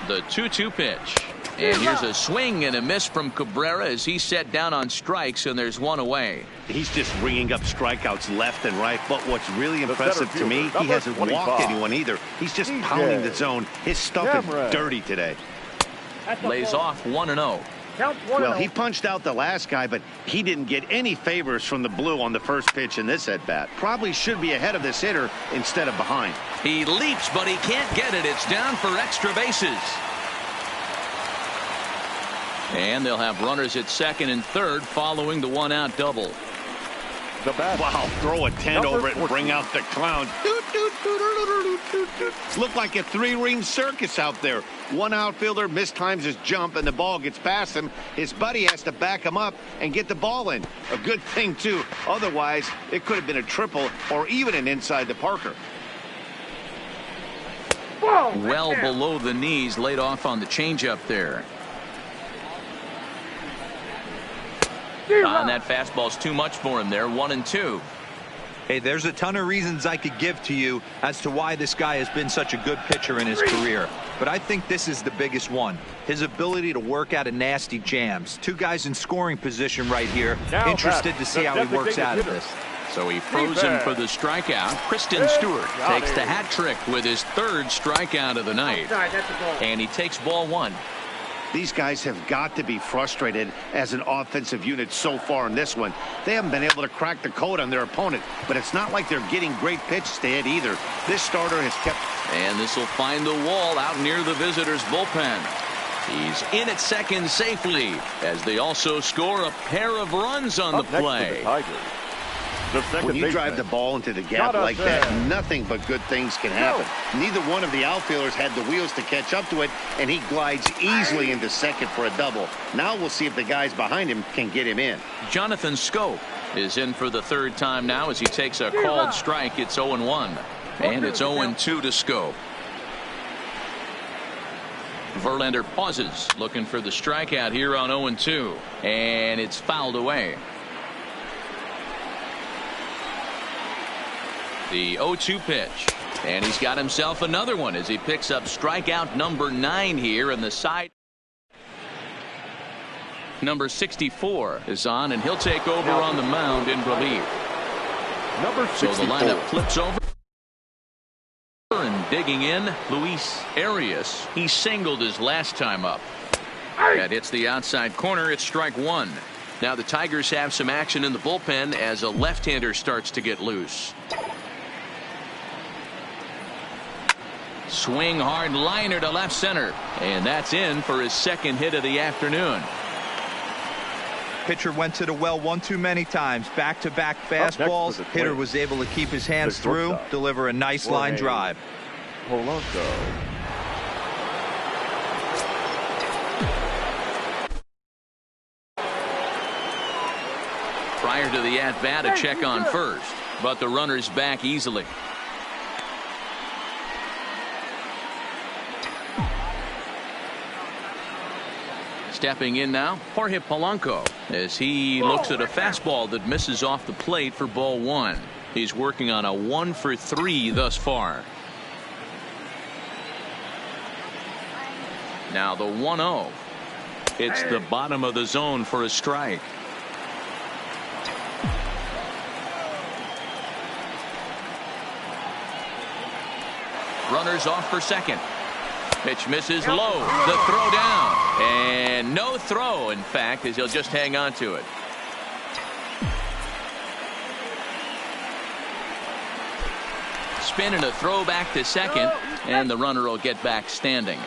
The 2-2 pitch. And here's a swing and a miss from Cabrera as he's set down on strikes, and there's 1 away. He's just ringing up strikeouts left and right. But what's really impressive to me, he hasn't walked anyone either. He's just pounding the zone. His stuff is dirty today. Lays off 1-0. Well, he punched out the last guy, but he didn't get any favors from the blue on the first pitch in this at-bat. Probably should be ahead of this hitter instead of behind. He leaps, but he can't get it. It's down for extra bases. And they'll have runners at second and third following the 1-out double. Wow, throw a tent over it and bring out the clown. Look like a 3-ring circus out there. One outfielder mistimes his jump and the ball gets past him. His buddy has to back him up and get the ball in. A good thing, too. Otherwise, it could have been a triple or even an inside the Parker. Well below the knees, laid off on the changeup there. And that fastball's too much for him there. 1-2. Hey, there's a ton of reasons I could give to you as to why this guy has been such a good pitcher in his career. But I think this is the biggest one. His ability to work out of nasty jams. 2 guys in scoring position right here. Interested to see how he works out of this. So he froze him for the strikeout. Kristen Stewart takes the hat trick with his 3rd strikeout of the night. And he takes ball 1. These guys have got to be frustrated as an offensive unit so far in this one. They haven't been able to crack the code on their opponent, but it's not like they're getting great pitches to hit either. This starter has kept... And this will find the wall out near the visitors' bullpen. He's in at second safely as they also score a pair of runs on the play. When you drive the ball into the gap like that, nothing but good things can happen. Neither one of the outfielders had the wheels to catch up to it, and he glides easily into second for a double. Now we'll see if the guys behind him can get him in. Jonathan Scope is in for the 3rd time now as he takes a called strike. It's 0-1. And it's 0-2 to Scope. Verlander pauses, looking for the strikeout here on 0-2. And it's fouled away. The 0-2 pitch. And he's got himself another one as he picks up strikeout number 9 here in the side. Number 64 is on, and he'll take over on the mound in relief. So the lineup flips over. And digging in, Luis Arias. He singled his last time up. That hits the outside corner. It's strike 1. Now the Tigers have some action in the bullpen as a left-hander starts to get loose. Swing hard liner to left center. And that's in for his 2nd hit of the afternoon. Pitcher went to the well one too many times. Back-to-back fastballs. Hitter was able to keep his hands through, deliver a nice line drive. Polanco. Prior to the at-bat, a check on first. But the runner's back easily. Stepping in now, Jorge Polanco, as he looks at a fastball that misses off the plate for ball 1. He's working on a 1 for 3 thus far. Now the 1-0. It's the bottom of the zone for a strike. Runners off for second. Pitch misses low. The throw down. And no throw, in fact, as he'll just hang on to it. Spin and a throw back to second, and the runner will get back standing.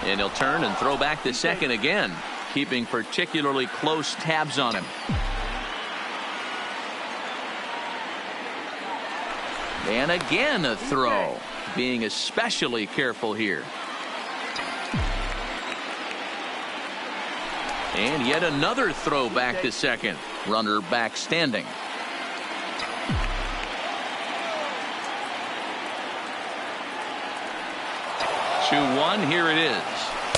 And he'll turn and throw back to second again, keeping particularly close tabs on him. And again a throw, being especially careful here. And yet another throw back to second. Runner back standing. 2-1. Here it is.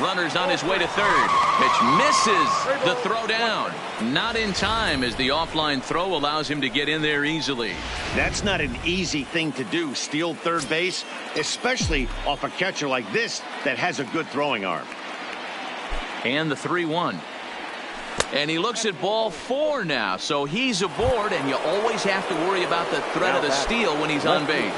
Runner's on his way to third. Pitch misses the throw down. Not in time as the offline throw allows him to get in there easily. That's not an easy thing to do, steal third base, especially off a catcher like this that has a good throwing arm. And the 3-1. And he looks at ball 4 now, so he's aboard, and you always have to worry about the threat of the steal when he's on base.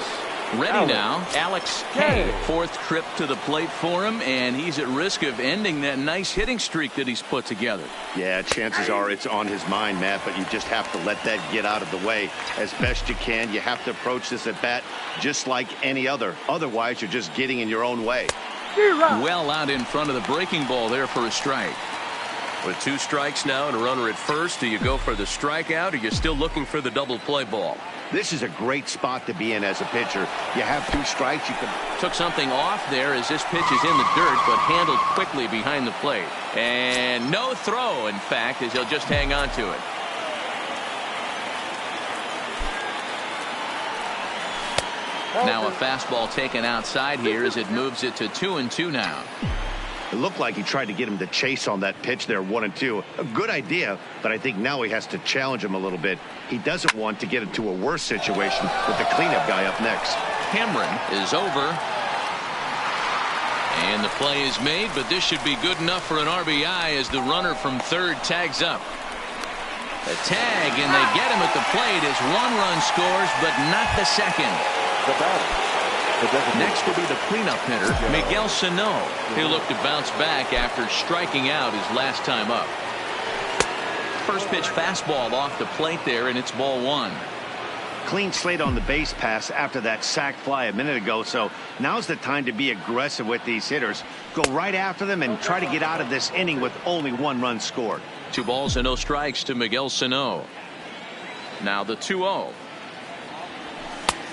Ready now, Alex K. Fourth trip to the plate for him, and he's at risk of ending that nice hitting streak that he's put together. Yeah, chances are it's on his mind, Matt, but you just have to let that get out of the way as best you can. You have to approach this at bat just like any other. Otherwise, you're just getting in your own way. Well out in front of the breaking ball there for a strike. With 2 strikes now and a runner at first, do you go for the strikeout or you're still looking for the double play ball? This is a great spot to be in as a pitcher. You have 2 strikes. You can took something off there as this pitch is in the dirt, but handled quickly behind the plate. And no throw, in fact, as he'll just hang on to it. Now a fastball taken outside here as it moves it to 2-2 now. It looked like he tried to get him to chase on that pitch there, 1-2. A good idea, but I think now he has to challenge him a little bit. He doesn't want to get into a worse situation with the cleanup guy up next. Cameron is over. And the play is made, but this should be good enough for an RBI as the runner from third tags up. A tag, and they get him at the plate as 1 run scores, but not the second. The batter. Next will be the cleanup hitter, Miguel Sano. He'll look to bounce back after striking out his last time up. First pitch fastball off the plate there, and it's ball 1. Clean slate on the base pass after that sac fly a minute ago, so now's the time to be aggressive with these hitters. Go right after them and try to get out of this inning with only 1 run scored. 2 balls and no strikes to Miguel Sano. Now the 2-0.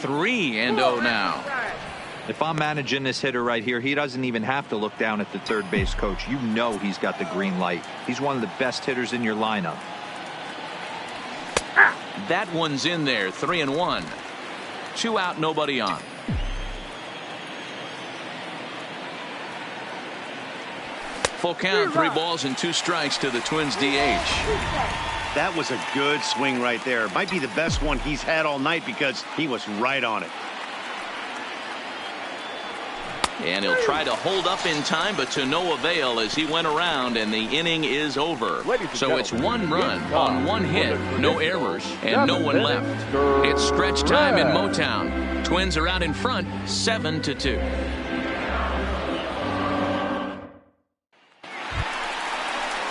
3-0 now. If I'm managing this hitter right here, he doesn't even have to look down at the third base coach. You know he's got the green light. He's one of the best hitters in your lineup. That one's in there. 3-1. 2 out, nobody on. Full count, 3 balls and 2 strikes to the Twins DH. That was a good swing right there. Might be the best one he's had all night because he was right on it. And he'll try to hold up in time, but to no avail as he went around and the inning is over. So it's 1 run on 1 hit, no errors, and no one left. It's stretch time in Motown. Twins are out in front, 7-2.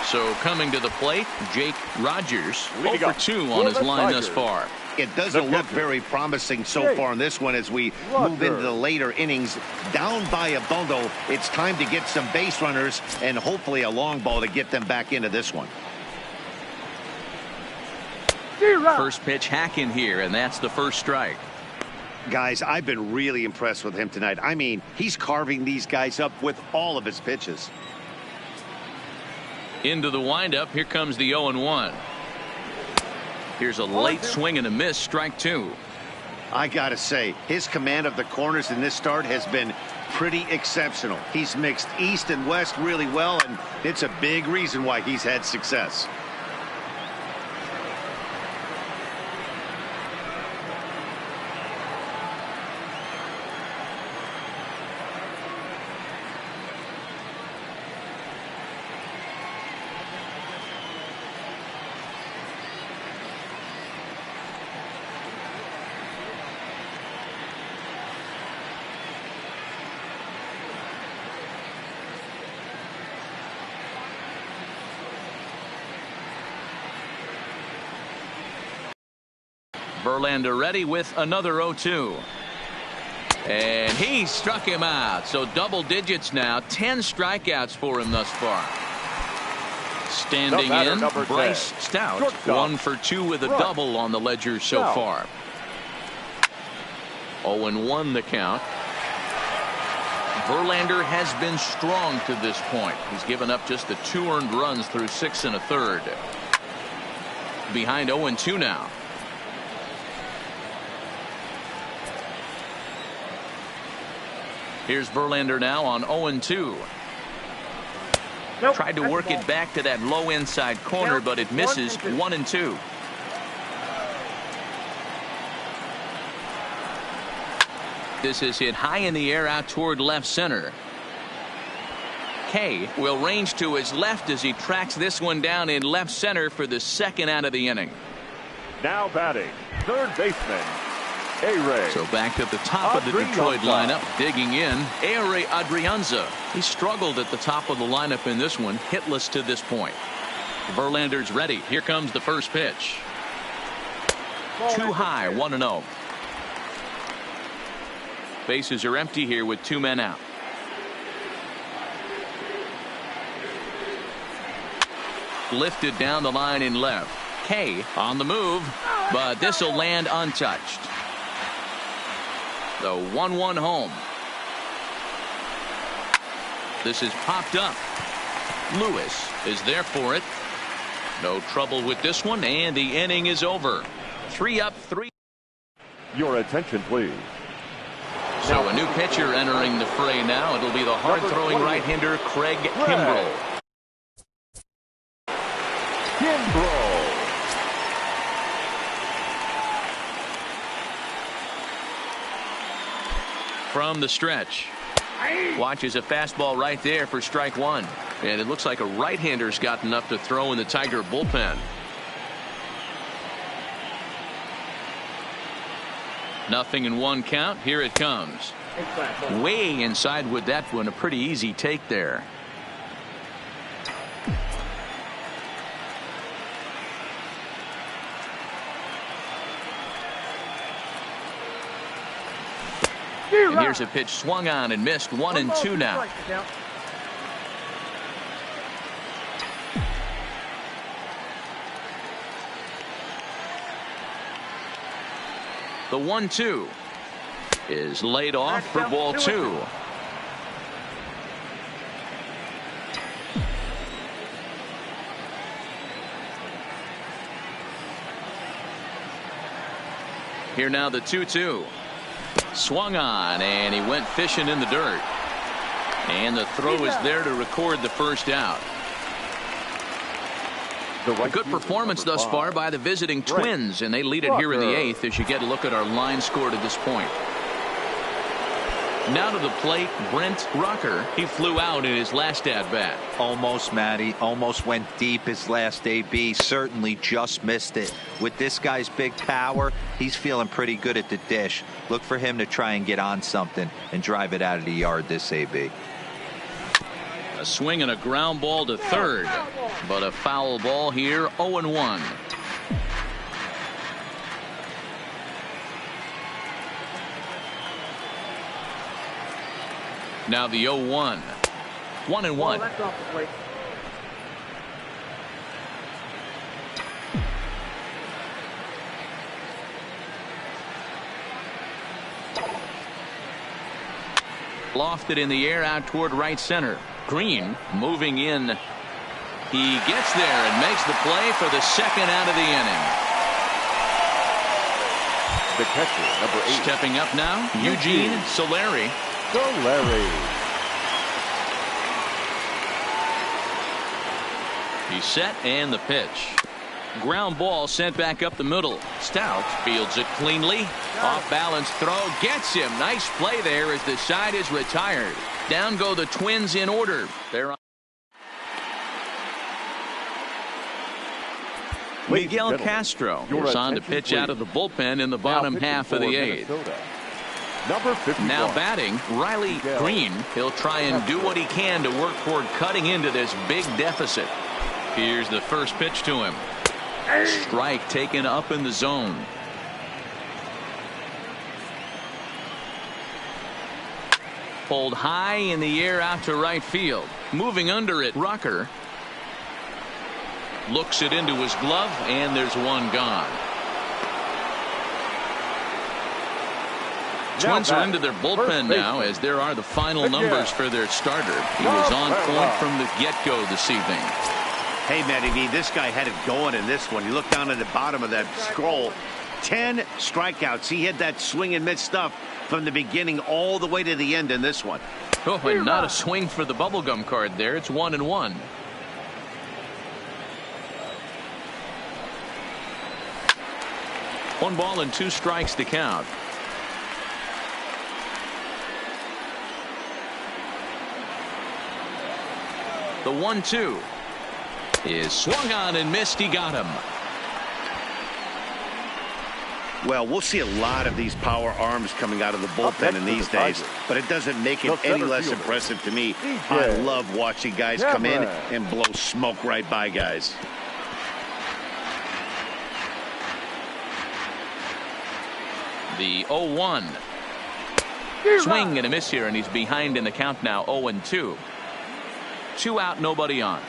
So coming to the plate, Jake Rogers, 0-2 on his line thus far. It doesn't look very promising so far in this one as we move into the later innings. Down by a bundle, it's time to get some base runners and hopefully a long ball to get them back into this one. First pitch hack in here, and that's the first strike. Guys, I've been really impressed with him tonight. I mean, he's carving these guys up with all of his pitches. Into the windup, here comes the 0-1. Here's a late swing and a miss, strike 2. I gotta say, his command of the corners in this start has been pretty exceptional. He's mixed east and west really well, and it's a big reason why he's had success. Verlander ready with another 0-2. And he struck him out. So double digits now. 10 strikeouts for him thus far. Standing in, Bryce Stout. 1 for 2 with a double on the ledger so far. 0-1 the count. Verlander has been strong to this point. He's given up just the 2 earned runs through 6 1/3. Behind 0-2 now. Here's Verlander now on 0-2. Nope, Tried to work it back to that low inside corner, but it misses. 1-2. This is hit high in the air out toward left center. Kay will range to his left as he tracks this one down in left center for the second out of the inning. Now batting, third baseman, A-Ray. So back at the top of the Detroit lineup, digging in, A-Ray Adrianza. He struggled at the top of the lineup in this one, hitless to this point. Verlander's ready. Here comes the first pitch. Too high, 1-0. Bases are empty here with 2 men out. Lifted down the line in left. Kay on the move, but this will land untouched. The 1-1 home. This is popped up. Lewis is there for it. No trouble with this one, and the inning is over. 3 up, 3. Your attention, please. So a new pitcher entering the fray now. It'll be the hard-throwing right-hander Craig Kimbrell. From the stretch. Watches a fastball right there for strike 1. And it looks like a right-hander's got enough to throw in the Tiger bullpen. Nothing in 1 count. Here it comes. Way inside with that one. A pretty easy take there. And here's a pitch swung on and missed. 1-2 now. The 1-2 is laid off for ball 2. Here now the 2-2. Swung on, and he went fishing in the dirt. And the throw is there to record the first out. A good performance thus far by the visiting Twins, and they lead it here in the 8th as you get a look at our line score to this point. Now to the plate, Brent Rucker. He flew out in his last at-bat. Almost, Matty. Almost went deep his last AB. Certainly just missed it. With this guy's big power, he's feeling pretty good at the dish. Look for him to try and get on something and drive it out of the yard this AB. A swing and a ground ball to third. But a foul ball here, 0-1. Now the 0-1. 1-1. That's off the plate. Lofted in the air out toward right center. Green moving in. He gets there and makes the play for the second out of the inning. The catcher, number 8. Stepping up now, Eugene Solari. He's set, and the pitch. Ground ball sent back up the middle. Stout fields it cleanly. Off balance throw gets him. Nice play there as the side is retired. Down go the Twins in order. They're on. Miguel Castro is on to pitch out of the bullpen in the bottom half of the 8th. Number 51. Now batting, Riley Green. He'll try and do what he can to work toward cutting into this big deficit. Here's the first pitch to him. Strike taken up in the zone. Pulled high in the air out to right field. Moving under it, Rucker looks it into his glove, and there's one gone. Twins are into their bullpen now, as there are the final numbers for their starter. He was on point from the get-go this evening. Hey, Matty V, this guy had it going in this one. You look down at the bottom of that scroll. 10 strikeouts. He had that swing and miss stuff from the beginning all the way to the end in this one. Oh, and not a swing for the bubblegum card there. It's 1-1. One ball and 2 strikes to count. The 1-2 is swung on and missed. He got him. Well, we'll see a lot of these power arms coming out of the bullpen in these days, but it doesn't make it any less impressive to me. I love watching guys come in and blow smoke right by guys. The 0-1. Swing and a miss here, and he's behind in the count now, 0-2. 2 out, nobody on.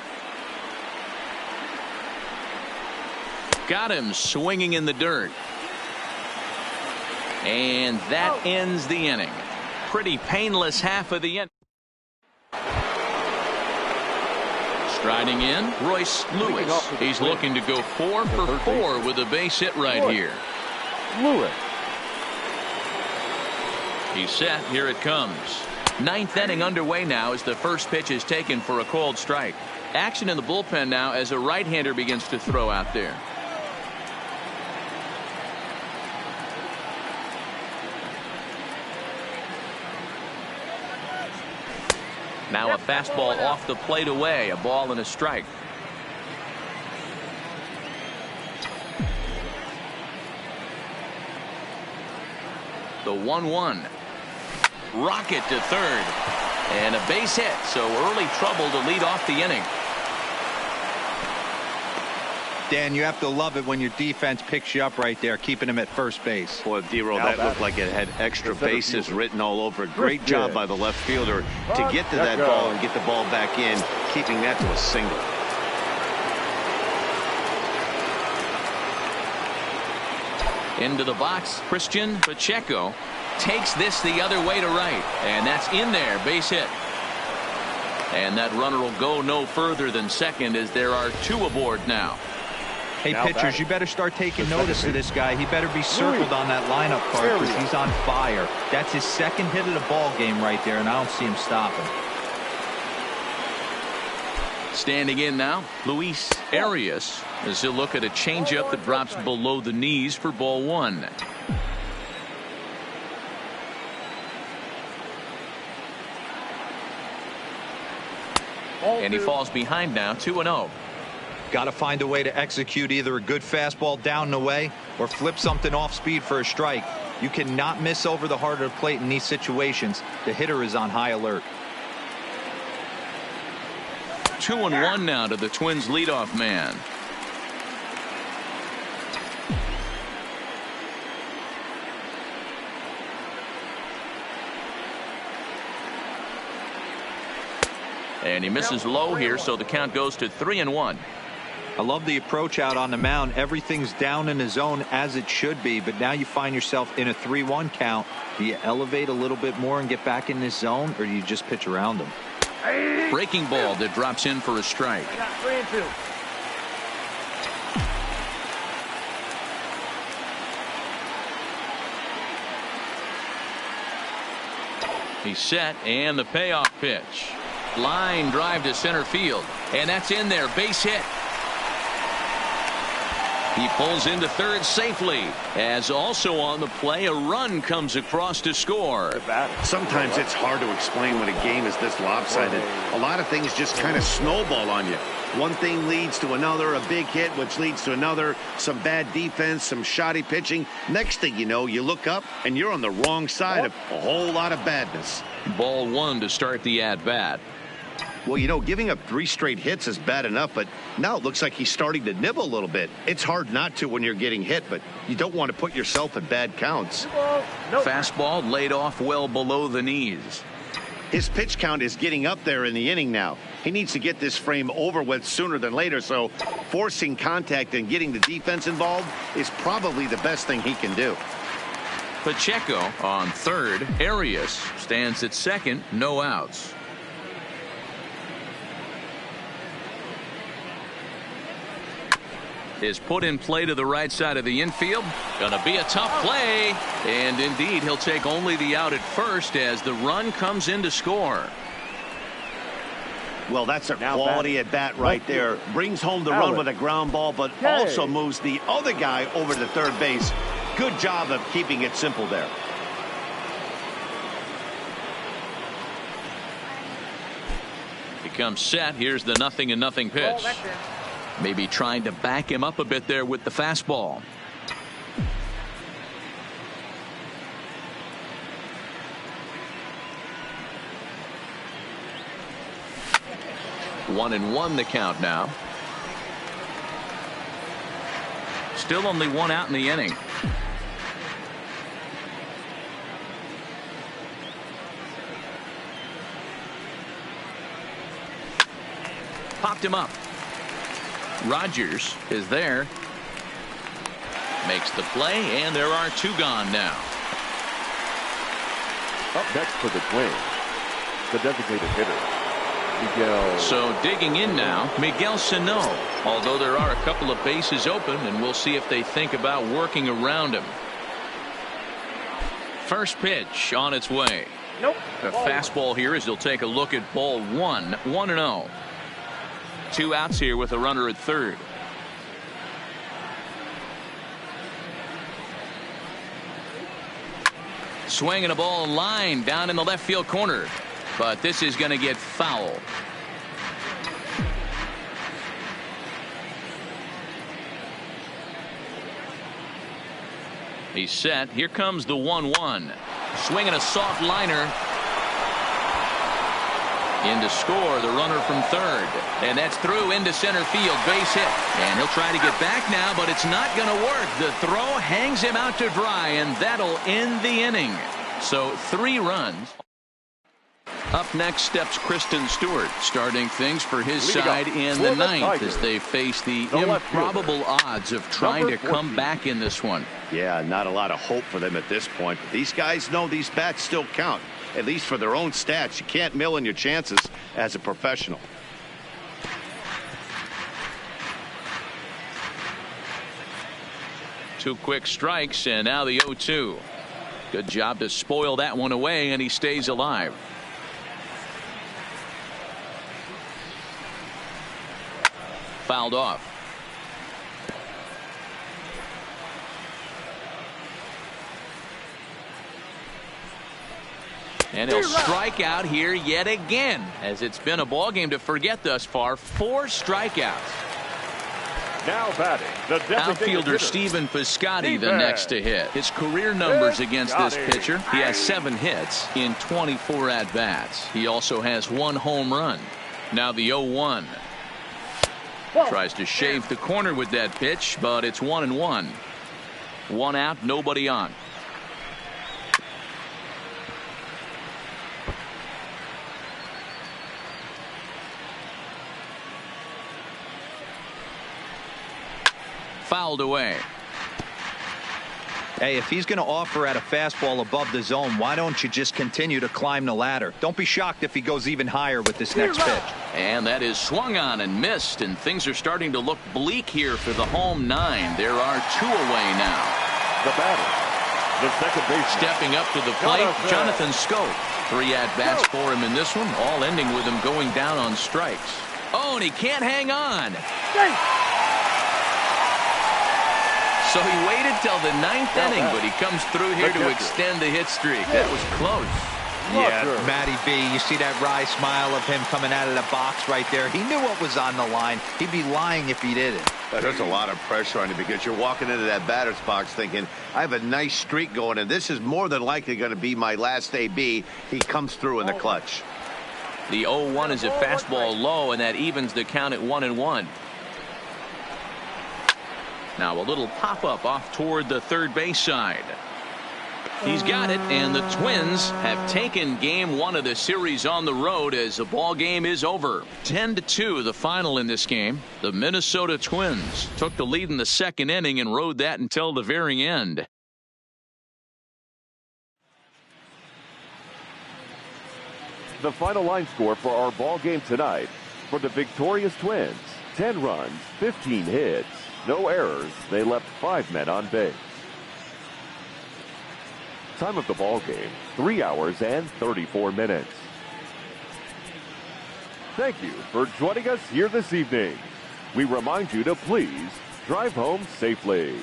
Got him swinging in the dirt. And that ends the inning. Pretty painless half of the inning. Striding in, Royce Lewis. He's looking to go 4 for 4 with a base hit right here. Lewis. He's set. Here it comes. 9th inning underway now as the first pitch is taken for a called strike. Action in the bullpen now as a right-hander begins to throw out there. Now a fastball off the plate away. A ball and a strike. The 1-1. Rocket to third. And a base hit. So early trouble to lead off the inning. Dan, you have to love it when your defense picks you up right there, keeping him at first base. Boy, D-Roll, that looked like it had extra bases written all over it. Great job by the left fielder to get to that ball and get the ball back in, keeping that to a single. Into the box, Christian Pacheco takes this the other way to right, and that's in there, base hit. And that runner will go no further than second as there are 2 aboard now. Hey, pitchers, you better start taking notice of this guy. He better be circled on that lineup card because he's on fire. That's his 2nd hit of the ball game right there, and I don't see him stopping. Standing in now, Luis Arias as he'll look at a changeup that drops below the knees for ball 1. And he falls behind now, 2-0. Got to find a way to execute either a good fastball down and away or flip something off speed for a strike. You cannot miss over the heart of the plate in these situations. The hitter is on high alert. 2-1 now to the Twins leadoff man. And he misses low here, so the count goes to 3-1. I love the approach out on the mound. Everything's down in the zone as it should be, but now you find yourself in a 3-1 count. Do you elevate a little bit more and get back in this zone, or do you just pitch around them? Breaking ball that drops in for a strike. I got 3-2. He's set, and the payoff pitch. Line drive to center field, and that's in there, base hit. He pulls into third safely, as also on the play a run comes across to score. Sometimes it's hard to explain when a game is this lopsided. A lot of things just kind of snowball on you. One thing leads to another, a big hit which leads to another, some bad defense, some shoddy pitching. Next thing you know, you look up and you're on the wrong side of a whole lot of badness. Ball 1 to start the at-bat. Well, you know, giving up 3 straight hits is bad enough, but now it looks like he's starting to nibble a little bit. It's hard not to when you're getting hit, but you don't want to put yourself in bad counts. Fastball laid off well below the knees. His pitch count is getting up there in the inning now. He needs to get this frame over with sooner than later, so forcing contact and getting the defense involved is probably the best thing he can do. Pacheco on third. Arias stands at second. No outs. is put in play to the right side of the infield. Gonna be a tough play. And indeed, he'll take only the out at first as the run comes in to score. Well, that's a quality at bat right there. Brings home the run with a ground ball, but also moves the other guy over to third base. Good job of keeping it simple there. Becomes set. Here's the 0-0 pitch. Maybe trying to back him up a bit there with the fastball. One and one the count now. Still only one out in the inning. Popped him up. Rogers is there. Makes the play, and there are two gone now. Up next for the Twins, the designated hitter, Miguel. So digging in now, Miguel Sano. Although there are a couple of bases open, and we'll see if they think about working around him. First pitch on its way. Nope. A fastball here as he'll take a look at ball one. 1-0. Two outs here with a runner at third. Swinging a ball line down in the left field corner, but this is going to get foul. He's set. Here comes the 1-1. Swinging a soft liner. In to score, the runner from third. And that's through into center field. Base hit. And he'll try to get back now, but it's not going to work. The throw hangs him out to dry, and that'll end the inning. So 3 runs. Up next steps Kristen Stewart, starting things for his side in the 9th as they face the improbable odds of trying to come back in this one. Yeah, not a lot of hope for them at this point. But these guys know these bats still count, at least for their own stats. You can't mill in your chances as a professional. Two quick strikes, and now the 0-2. Good job to spoil that one away, and he stays alive. Fouled off. And he'll strike out here yet again, as it's been a ball game to forget thus far. 4 strikeouts. Now batting, the outfielder Stephen Piscotty, the next to hit. His career numbers against this pitcher: he has 7 hits in 24 at-bats. He also has 1 home run. Now the 0-1. Tries to shave the corner with that pitch, but it's 1-1. 1 out, nobody on. Fouled away. Hey, if he's going to offer at a fastball above the zone, why don't you just continue to climb the ladder? Don't be shocked if he goes even higher with this next pitch. And that is swung on and missed, and things are starting to look bleak here for the home 9. There are 2 away now. The batter, the second baseman. Stepping up to the plate, Jonathan Scope. 3 at-bats for him in this one, all ending with him going down on strikes. Oh, and he can't hang on. So he waited till the 9th inning, but he comes through here to extend the hit streak. That was close. Yeah, Matty B, you see that wry smile of him coming out of the box right there. He knew what was on the line. He'd be lying if he didn't. There's a lot of pressure on you because you're walking into that batter's box thinking, I have a nice streak going, and this is more than likely going to be my last AB. He comes through in the clutch. The 0-1 is a fastball low, and that evens the count at 1-1. Now a little pop-up off toward the third base side. He's got it, and the Twins have taken game 1 of the series on the road as the ball game is over. 10-2 the final in this game. The Minnesota Twins took the lead in the 2nd inning and rode that until the very end. The final line score for our ball game tonight: for the victorious Twins, 10 runs, 15 hits. No errors. They left 5 men on base. Time of the ball game, 3 hours and 34 minutes. Thank you for joining us here this evening. We remind you to please drive home safely.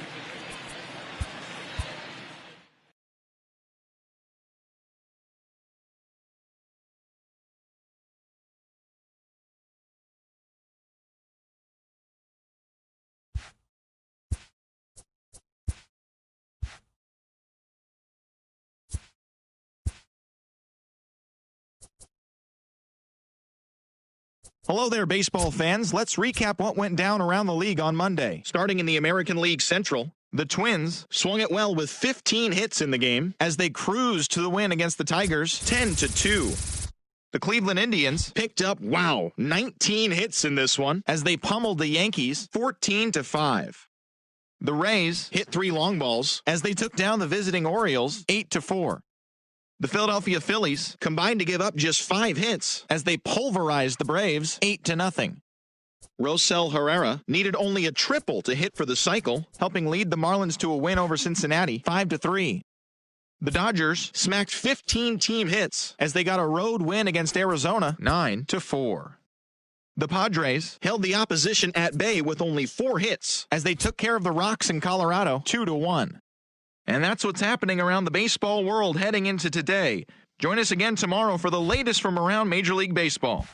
Hello there, baseball fans. Let's recap what went down around the league on Monday. Starting in the American League Central, the Twins swung it well with 15 hits in the game as they cruised to the win against the Tigers 10-2. The Cleveland Indians picked up, 19 hits in this one as they pummeled the Yankees 14-5. The Rays hit 3 long balls as they took down the visiting Orioles 8-4. The Philadelphia Phillies combined to give up just 5 hits as they pulverized the Braves 8-0. Rosell Herrera needed only a triple to hit for the cycle, helping lead the Marlins to a win over Cincinnati 5-3. The Dodgers smacked 15 team hits as they got a road win against Arizona 9-4. The Padres held the opposition at bay with only 4 hits as they took care of the Rocks in Colorado 2-1. And that's what's happening around the baseball world heading into today. Join us again tomorrow for the latest from around Major League Baseball.